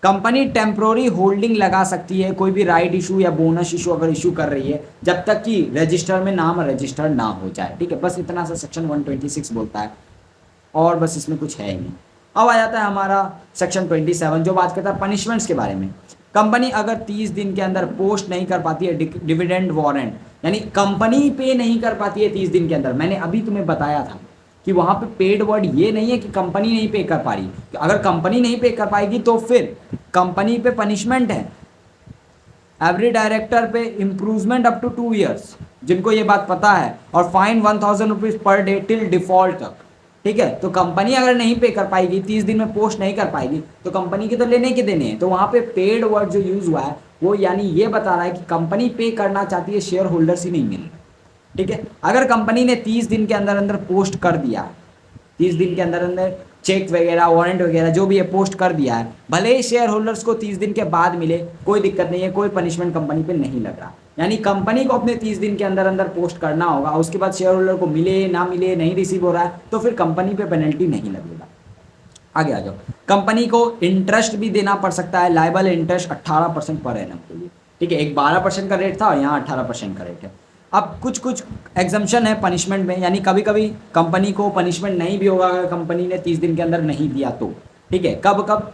कंपनी टेम्प्रोरी होल्डिंग लगा सकती है कोई भी राइट इशू या बोनस इशू अगर इशू कर रही है, जब तक कि रजिस्टर में नाम रजिस्टर ना हो जाए। ठीक है, बस इतना सा सेक्शन 126 बोलता है, और बस इसमें कुछ है ही नहीं। अब आ जाता है हमारा सेक्शन 27 जो बात करता है पनिशमेंट्स के बारे में। कंपनी अगर 30 दिन के अंदर पोस्ट नहीं कर पाती है डिविडेंड वारंट, यानी कंपनी पे नहीं कर पाती है 30 दिन के अंदर, मैंने अभी तुम्हें बताया था कि वहाँ पे पेड वर्ड ये नहीं है कि कंपनी नहीं पे कर पा रही, अगर कंपनी नहीं पे कर पाएगी तो फिर कंपनी पे पनिशमेंट है, एवरी डायरेक्टर पे इम्प्रूवमेंट अप टू 2 ईयर्स, जिनको ये बात पता है, और fine 1,000 rupees per day till default तक। ठीक है। तो कंपनी अगर नहीं पे कर पाएगी, 30 दिन में पोस्ट नहीं कर पाएगी, तो कंपनी के तो लेने के देने हैं। तो वहाँ पे पेड वर्ड जो यूज हुआ है वो यानी ये बता रहा है कि कंपनी पे करना चाहती है, शेयर होल्डर्स ही नहीं मिल रहा। ठीक है। अगर कंपनी ने 30 दिन के अंदर अंदर पोस्ट कर दिया, 30 दिन के अंदर अंदर चेक वगैरह वारंट वगैरह जो भी है पोस्ट कर दिया है, भले ही शेयर होल्डर्स को 30 दिन के बाद मिले, कोई दिक्कत नहीं है, कोई पनिशमेंट कंपनी पे नहीं लग रहा। यानी कंपनी को अपने 30 दिन के अंदर अंदर पोस्ट करना होगा, उसके बाद शेयर होल्डर को मिले ना मिले, नहीं रिसीव हो रहा है, तो फिर कंपनी पे पेनल्टी नहीं लगेगा। आगे आ जाओ। कंपनी को इंटरेस्ट भी देना पड़ सकता है, लाइबल इंटरेस्ट 18% पर एनम के लिए। ठीक है, एक 12% का रेट था और यहाँ 18% का रेट है। अब कुछ कुछ एग्जम्पशन है पनिशमेंट में, यानी कभी कभी कंपनी को पनिशमेंट नहीं भी होगा अगर कंपनी ने 30 दिन के अंदर नहीं दिया तो। ठीक है, कब कब?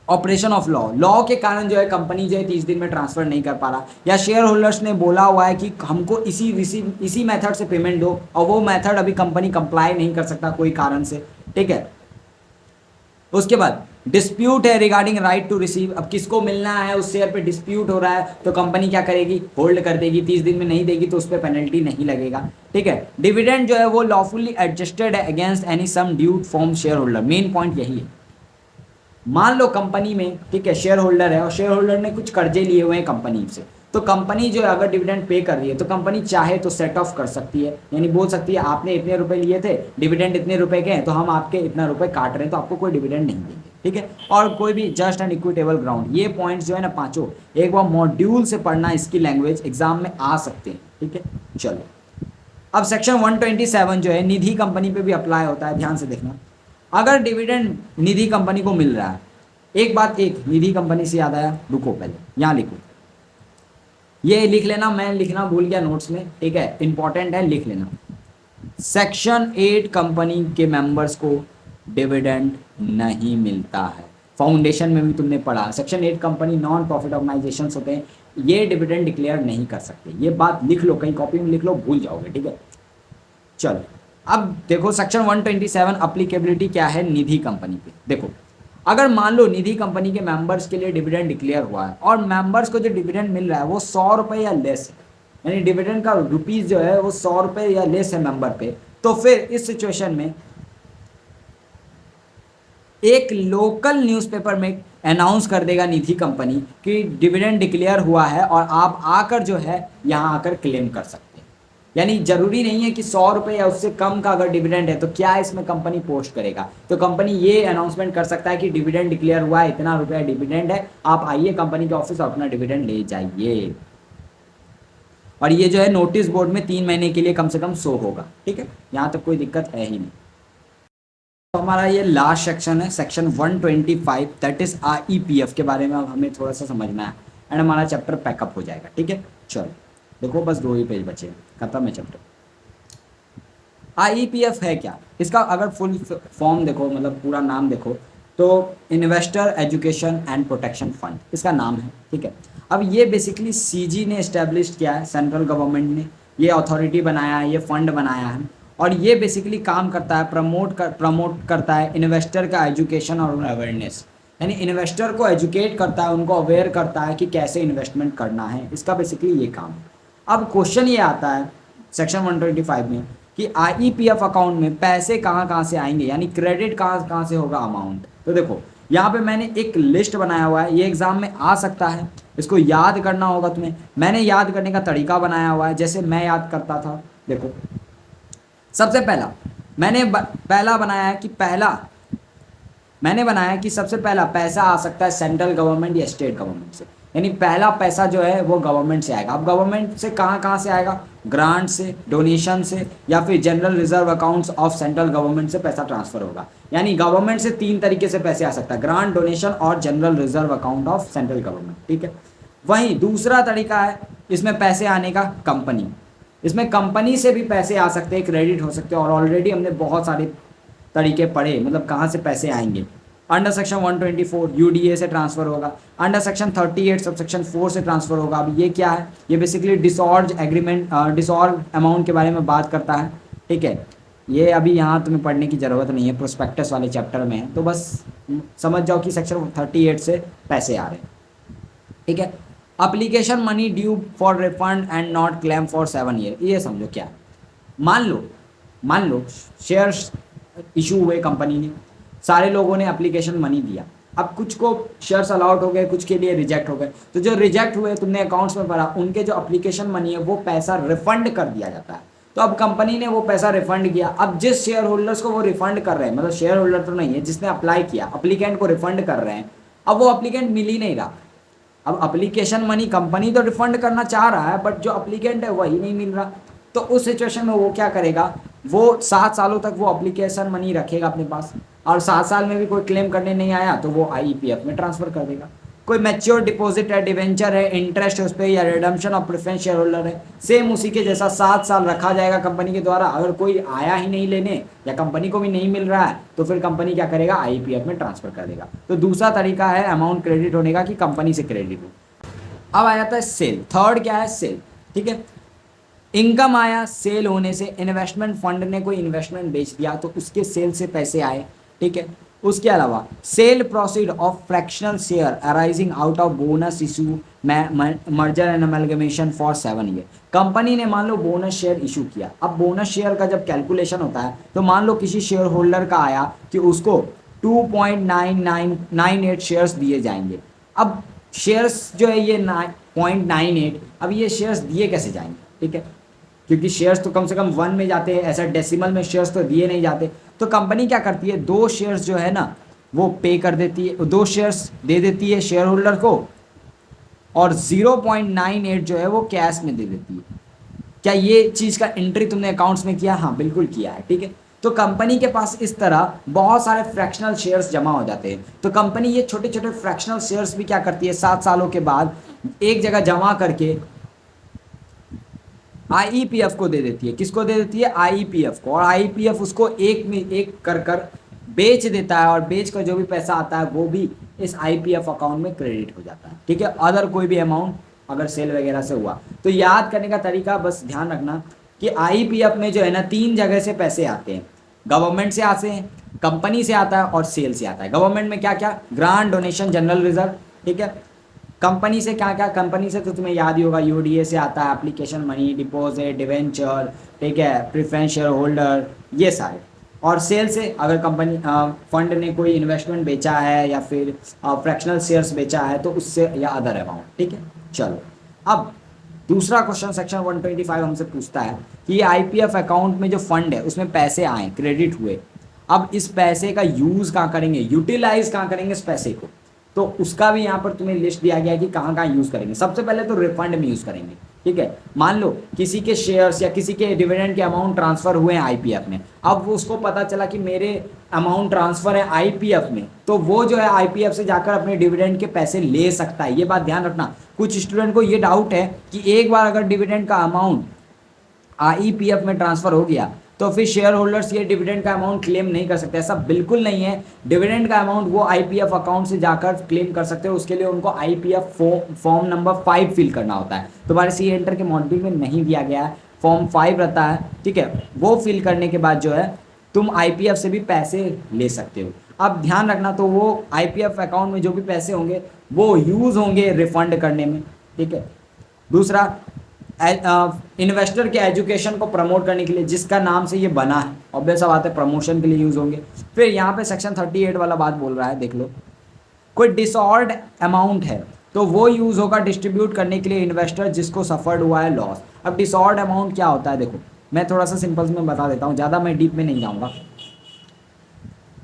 ऑपरेशन ऑफ लॉ के कारण जो है कंपनी जो है 30 दिन में ट्रांसफर नहीं कर पा रहा, या शेयर होल्डर्स ने बोला हुआ है कि हमको इसी मेथड से पेमेंट दो, और वो मेथड अभी कंपनी कंप्लाई नहीं कर सकता कोई कारण से। ठीक है, उसके बाद डिस्प्यूट है रिगार्डिंग राइट टू रिसीव। अब किसको मिलना है उस शेयर पे डिस्प्यूट हो रहा है, तो कंपनी क्या करेगी? होल्ड कर देगी। 30 दिन में नहीं देगी तो उस पर पेनल्टी नहीं लगेगा। ठीक है, डिविडेंड जो है वो लॉफुली एडजस्टेड है against any sum due from shareholder. Main point यही है। मान लो कंपनी में, ठीक है, शेयर होल्डर है और शेयर होल्डर ने कुछ कर्जे लिए हुए हैं कंपनी से, तो कंपनी जो है अगर डिविडेंड पे कर रही है तो कंपनी चाहे तो सेट ऑफ कर सकती है, यानी बोल सकती है आपने इतने रुपए लिए थे, डिविडेंड इतने रुपए के हैं, तो हम आपके इतना रुपए काट रहे हैं, तो आपको कोई डिविडेंड नहीं देंगे। ठीक है, और कोई भी जस्ट एंड इक्विटेबल ग्राउंड, ये पॉइंट्स जो है ना पांचों एक बार मॉड्यूल से पढ़ना, इसकी लैंग्वेज एग्जाम में आ सकते हैं। ठीक है, चलो अब सेक्शन 127 जो है निधि कंपनी पे भी अप्लाई होता है, ध्यान से देखना। अगर डिविडेंड निधि कंपनी को मिल रहा है, एक निधि कंपनी से याद आया, रुको पहले यहाँ लिखो, ये लिख लेना, मैं लिखना भूल गया नोट्स में। ठीक है, इंपॉर्टेंट है, लिख लेना। सेक्शन 8 कंपनी के मेंबर्स को डिविडेंड नहीं मिलता है। फाउंडेशन में भी तुमने पढ़ा, section 8 company non profit organisation होते हैं, ये डिविडेंड डिक्लेयर नहीं कर सकते। ये बात लिख लो, कहीं कॉपी में लिख लो, भूल जाओगे। ठीक है, चलो अब देखो सेक्शन 127 अप्लीकेबिलिटी क्या है निधि कंपनी पे। देखो, अगर मान लो निधि कंपनी के मेंबर्स के लिए डिविडेंड डिक्लेयर हुआ है और मेंबर्स को जो डिविडेंड मिल रहा है वो 100 रुपये या लेस है, यानी डिविडेंड का रुपीज जो है वो 100 रुपये या लेस है मेंबर पे, तो फिर इस सिचुएशन में एक लोकल न्यूज़पेपर में अनाउंस कर देगा निधि कंपनी कि डिविडेंड डिक्लेयर हुआ है और आप आकर जो है यहाँ आकर क्लेम कर सकते हैं। यानी जरूरी नहीं है कि 100 रुपये या उससे कम का अगर डिविडेंड है तो क्या इसमें कंपनी पोस्ट करेगा, तो कंपनी ये अनाउंसमेंट कर सकता है कि डिविडेंड डिक्लेयर हुआ है, इतना रुपया डिविडेंड है, आप आइए कंपनी के ऑफिस और अपना डिविडेंड ले जाइए। और ये जो है नोटिस बोर्ड में 3 महीने के लिए कम से कम शो होगा। ठीक है, यहाँ तक कोई दिक्कत है ही नहीं। तो हमारा ये लास्ट सेक्शन है, सेक्शन 125, दैट इज IEPF के बारे में अब हमें थोड़ा सा समझना है एंड हमारा चैप्टर पैकअप हो जाएगा। ठीक है, चलो देखो बस 2 ही पेज बचे, खत्म है चैप्टर। IEPF है क्या? इसका अगर फुल फॉर्म देखो, मतलब पूरा नाम देखो, तो investor education and protection fund इसका नाम है। ठीक है, अब ये बेसिकली CG ने इस्टेब्लिश किया है, सेंट्रल गवर्नमेंट ने ये अथॉरिटी बनाया है, ये फंड बनाया है, और ये बेसिकली काम करता है, प्रमोट करता है इन्वेस्टर का एजुकेशन और अवेयरनेस, यानी इन्वेस्टर को एजुकेट करता है, उनको अवेयर करता है कि कैसे इन्वेस्टमेंट करना है, इसका बेसिकली ये काम है। अब क्वेश्चन ये आता है सेक्शन 125 में कि IEPF अकाउंट में पैसे कहाँ कहाँ से आएंगे, यानी क्रेडिट कहाँ कहाँ से होगा अमाउंट। तो देखो यहाँ पे मैंने एक लिस्ट बनाया हुआ है, ये एग्जाम में आ सकता है, इसको याद करना होगा तुम्हें। मैंने याद करने का तरीका बनाया हुआ है, जैसे मैं याद करता था। देखो सबसे पहला पहला मैंने बनाया कि सबसे पहला पैसा आ सकता है सेंट्रल गवर्नमेंट या स्टेट गवर्नमेंट से, यानी पहला पैसा जो है वो गवर्नमेंट से आएगा। अब गवर्नमेंट से कहाँ कहाँ से आएगा? ग्रांट से, डोनेशन से, या फिर general reserve accounts of central government से पैसा ट्रांसफर होगा। यानी गवर्नमेंट से 3 तरीके से पैसे आ सकता है, ग्रांट, डोनेशन और general reserve account of central government. ठीक है, वहीं दूसरा तरीका है इसमें पैसे आने का कंपनी, इसमें कंपनी से भी पैसे आ सकते हैं, क्रेडिट हो सकते हैं, और ऑलरेडी हमने बहुत सारे तरीके पढ़े, मतलब कहाँ से पैसे आएंगे। अंडर सेक्शन 124 UDA से ट्रांसफर होगा, अंडर सेक्शन 38 सब सेक्शन 4 से ट्रांसफर होगा। अब ये क्या है? ये बेसिकली डिसऑर्ज अमाउंट के बारे में बात करता है। ठीक है, ये अभी यहाँ तुम्हें पढ़ने की ज़रूरत नहीं है, प्रोस्पेक्टस वाले चैप्टर में है, तो बस समझ जाओ कि सेक्शन 38 से पैसे आ रहे हैं। ठीक है, application money due for refund and not claim for 7 year, ये समझो क्या है। मान लो मान लो शेयर्स इशू हुए कंपनी ने, सारे लोगों ने एप्लीकेशन मनी दिया, अब कुछ को शेयर्स अलाउट हो गए, कुछ के लिए रिजेक्ट हो गए, तो जो रिजेक्ट हुए तुमने अकाउंट्स में भरा, उनके जो एप्लीकेशन मनी है वो पैसा रिफंड कर दिया जाता है। तो अब कंपनी ने वो पैसा रिफंड किया, अब जिस शेयर होल्डर्स को वो रिफंड कर रहे हैं, मतलब शेयर होल्डर तो नहीं है, जिसने अप्लाई किया, अप्लीकेंट को रिफंड कर रहे हैं, अब वो अप्लीकेंट मिल ही नहीं रहा। अब अप्लीकेशन मनी कंपनी तो रिफंड करना चाह रहा है, बट जो अप्लीकेंट है वही नहीं मिल रहा। तो उस सिचुएशन में वो क्या करेगा, वो 7 सालों तक वो अप्लीकेशन मनी रखेगा अपने पास, और 7 साल में भी कोई क्लेम करने नहीं आया तो वो आईईपीएफ में ट्रांसफर कर देगा। कोई मैच्योर डिपॉजिट है, डिवेंचर है, इंटरेस्ट है उस पर, या redemption of preference share holder है, सेम उसी के जैसा 7 साल रखा जाएगा कंपनी के द्वारा। अगर कोई आया ही नहीं लेने, या कंपनी को भी नहीं मिल रहा है, तो फिर कंपनी क्या करेगा, आईपीएफ में ट्रांसफर कर देगा। तो दूसरा तरीका है अमाउंट क्रेडिट होने का कि कंपनी से क्रेडिट हो। अब आ जाता है सेल, थर्ड क्या है, सेल। ठीक है, इनकम आया सेल होने से, इन्वेस्टमेंट फंड ने कोई इन्वेस्टमेंट बेच दिया तो उसके सेल से पैसे आए। ठीक है, उसके अलावा cell proceed of fractional share arising out of bonus issue merger and amalgamation for 7 year. Company ने मान लो बोनस शेयर इशू किया, अब बोनस शेयर का जब कैलकुलेशन होता है तो मान लो किसी शेयर होल्डर का आया कि उसको 2.9998 शेयर्स दिए जाएंगे। अब शेयर्स जो है ये 9.98, अब ये शेयर्स दिए कैसे जाएंगे। ठीक है, क्योंकि शेयर्स तो कम से कम 1 में जाते हैं, ऐसा डेसिमल में शेयर्स तो दिए नहीं जाते। तो कंपनी क्या करती है, 2 शेयर्स जो है ना वो पे कर देती है, 2 शेयर्स दे देती है शेयर होल्डर को, और 0.98 जो है वो कैश में दे देती है। क्या ये चीज़ का एंट्री तुमने अकाउंट्स में किया, हाँ बिल्कुल किया है। ठीक है, तो कंपनी के पास इस तरह बहुत सारे फ्रैक्शनल शेयर्स जमा हो जाते हैं। तो कंपनी ये छोटे छोटे फ्रैक्शनल शेयर्स भी क्या करती है, 7 सालों के बाद एक जगह जमा करके आईईपीएफ को दे देती है। किसको दे देती है, आईईपीएफ को, और आईईपीएफ उसको एक में एक कर कर बेच देता है, और बेच कर जो भी पैसा आता है वो भी इस आईपीएफ अकाउंट में क्रेडिट हो जाता है। ठीक है, अदर कोई भी अमाउंट अगर सेल वगैरह से हुआ तो याद करने का तरीका बस ध्यान रखना कि आईपीएफ में जो है ना 3 जगह से पैसे आते हैं, गवर्नमेंट से आते हैं, कंपनी से आता है और सेल से आता है। गवर्नमेंट में क्या क्या, ग्रांट, डोनेशन, जनरल रिजर्व। ठीक है, कंपनी से क्या क्या, कंपनी से तो तुम्हें याद ही होगा, यूडीए से आता है एप्लीकेशन मनी, डिपॉजिट, डिवेंचर, ठीक है, प्रेफरेंस शेयर होल्डर, ये सारे। और सेल से अगर कंपनी फंड ने कोई इन्वेस्टमेंट बेचा है या फिर फ्रैक्शनल शेयर्स बेचा है तो उससे, या अदर अमाउंट। ठीक है, चलो अब दूसरा क्वेश्चन सेक्शन 125 हमसे पूछता है कि ये आईपीएफ अकाउंट में जो फंड है उसमें पैसे आए, क्रेडिट हुए, अब इस पैसे का यूज़ कहाँ करेंगे, यूटिलाइज कहाँ करेंगे इस पैसे को। तो उसका भी यहाँ पर तुम्हें लिस्ट दिया गया है कि कहाँ कहाँ यूज़ करेंगे। सबसे पहले तो रिफंड में यूज़ करेंगे। ठीक है, मान लो किसी के शेयर्स या किसी के डिविडेंड के अमाउंट ट्रांसफ़र हुए हैं आईपीएफ में, अब उसको पता चला कि मेरे अमाउंट ट्रांसफ़र है आईपीएफ में, तो वो जो है आईपीएफ से जाकर अपने डिविडेंड के पैसे ले सकता है। ये बात ध्यान रखना, कुछ स्टूडेंट को ये डाउट है कि एक बार अगर डिविडेंड का अमाउंट आईपीएफ में ट्रांसफ़र हो गया तो फिर शेयर होल्डर्स ये डिविडेंड का अमाउंट क्लेम नहीं कर सकते। ऐसा बिल्कुल नहीं है, डिविडेंड का अमाउंट वो आईपीएफ अकाउंट से जाकर क्लेम कर सकते हो। उसके लिए उनको आईपीएफ फॉर्म नंबर 5 फिल करना होता है, तुम्हारे सी एंटर के मॉड्यूल में नहीं दिया गया है, फॉर्म 5 रहता है। ठीक है, वो फिल करने के बाद जो है तुम आईपीएफ से भी पैसे ले सकते हो। अब ध्यान रखना, तो वो आईपीएफ अकाउंट में जो भी पैसे होंगे वो यूज़ होंगे रिफंड करने में। ठीक है, दूसरा इन्वेस्टर के एजुकेशन को प्रमोट करने के लिए, जिसका नाम से ये बना है, ऑब्वियस सा बात है प्रमोशन के लिए यूज़ होंगे। फिर यहाँ पे सेक्शन 38 वाला बात बोल रहा है, देख लो, कोई डिसऑर्ड अमाउंट है तो वो यूज़ होगा डिस्ट्रीब्यूट करने के लिए इन्वेस्टर जिसको सफर्ड हुआ है लॉस। अब डिसऑर्ड अमाउंट क्या होता है, देखो मैं थोड़ा सा सिंपल में बता देता हूँ, ज़्यादा मैं डीप में नहीं जाऊँगा।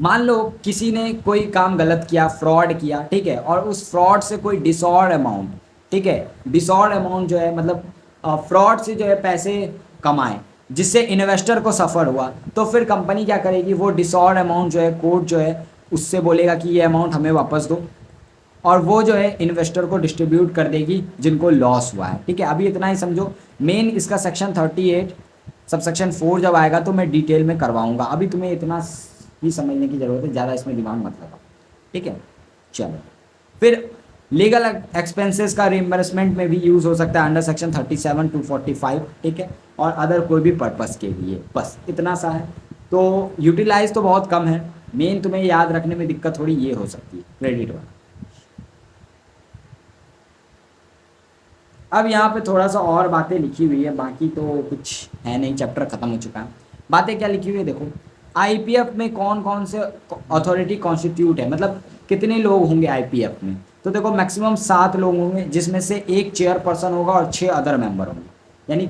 मान लो किसी ने कोई काम गलत किया, फ्रॉड किया, ठीक है, और उस फ्रॉड से कोई डिसऑर्ड अमाउंट, ठीक है, डिसऑर्ड अमाउंट जो है मतलब फ्रॉड से जो है पैसे कमाए जिससे इन्वेस्टर को सफ़र हुआ, तो फिर कंपनी क्या करेगी, वो डिसऑर्ड अमाउंट जो है कोर्ट जो है उससे बोलेगा कि ये अमाउंट हमें वापस दो, और वो जो है इन्वेस्टर को डिस्ट्रीब्यूट कर देगी जिनको लॉस हुआ है। ठीक है, अभी इतना ही समझो। मेन इसका सेक्शन 38 सब सेक्शन 4 जब आएगा तो मैं डिटेल में करवाऊंगा, अभी तुम्हें इतना ही समझने की ज़रूरत है, ज़्यादा इसमें दिमाग मत लगाओ। ठीक है, चलो फिर लीगल एक्सपेंसेस का रिम्बर्समेंट में भी यूज़ हो सकता है अंडर सेक्शन 37 टू 45। ठीक है, और अदर कोई भी पर्पस के लिए, बस इतना सा है। तो यूटिलाइज तो बहुत कम है, मेन तुम्हें याद रखने में दिक्कत थोड़ी ये हो सकती है क्रेडिट वाला। अब यहाँ पे थोड़ा सा और बातें लिखी हुई है, बाकी तो कुछ है नहीं, चैप्टर ख़त्म हो चुका है। बातें क्या लिखी हुई है देखो, आईपीएफ में कौन कौन से अथॉरिटी कॉन्स्टिट्यूट है, मतलब कितने लोग होंगे आईपीएफ में। तो देखो मैक्सिमम 7 लोग होंगे, जिसमें से एक चेयरपर्सन होगा और 6 अदर मेंबर होंगे। यानी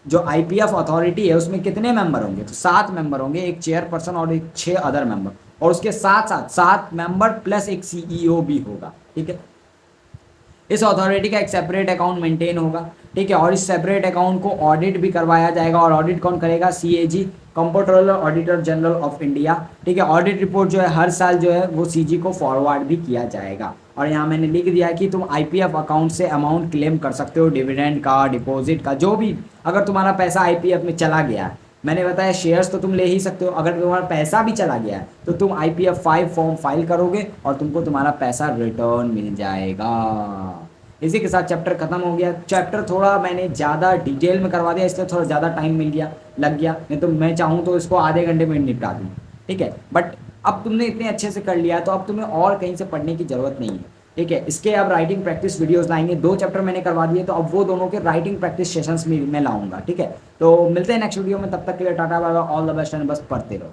जो आईपीएफ अथॉरिटी है उसमें कितने मेंबर होंगे, तो 7 मेंबर होंगे, एक चेयरपर्सन और एक 6 अदर मेंबर, और उसके साथ साथ 7 मेंबर प्लस एक सीईओ भी होगा, ठीक है। इस अथॉरिटी का एक सेपरेट अकाउंट मेंटेन होगा, ठीक है, और इस सेपरेट अकाउंट को ऑडिट भी करवाया जाएगा। और ऑडिट कौन करेगा, CAG, controller auditor general of India, ठीक है। ऑडिट रिपोर्ट जो है हर साल जो है वो सीजी को फॉरवर्ड भी किया जाएगा। और यहाँ मैंने लिख दिया है कि तुम आईपीएफ अकाउंट से अमाउंट क्लेम कर सकते हो, डिविडेंड का, डिपॉजिट का, जो भी। अगर तुम्हारा पैसा आईपीएफ में चला गया है, मैंने बताया शेयर्स तो तुम ले ही सकते हो, अगर तुम्हारा पैसा भी चला गया है तो तुम आईपीएफ 5 फॉर्म फाइल करोगे और तुमको तुम्हारा पैसा रिटर्न मिल जाएगा। इसी के साथ चैप्टर खत्म हो गया। चैप्टर थोड़ा मैंने ज़्यादा डिटेल में करवा दिया, इसलिए थोड़ा ज़्यादा टाइम मिल गया, लग गया, नहीं तो मैं चाहूँ तो इसको आधे घंटे में निपटा दूँ, ठीक है। बट अब तुमने इतने अच्छे से कर लिया तो अब तुम्हें और कहीं से पढ़ने की ज़रूरत नहीं है, ठीक है। इसके अब राइटिंग प्रैक्टिस वीडियोस लाएंगे, 2 चैप्टर मैंने करवा दिए, तो अब वो दोनों के राइटिंग प्रैक्टिस सेशंस में मैं लाऊंगा, ठीक है। तो मिलते हैं नेक्स्ट वीडियो में, तब तक के लिए tata bye bye, all the best and बस पढ़ते रहो।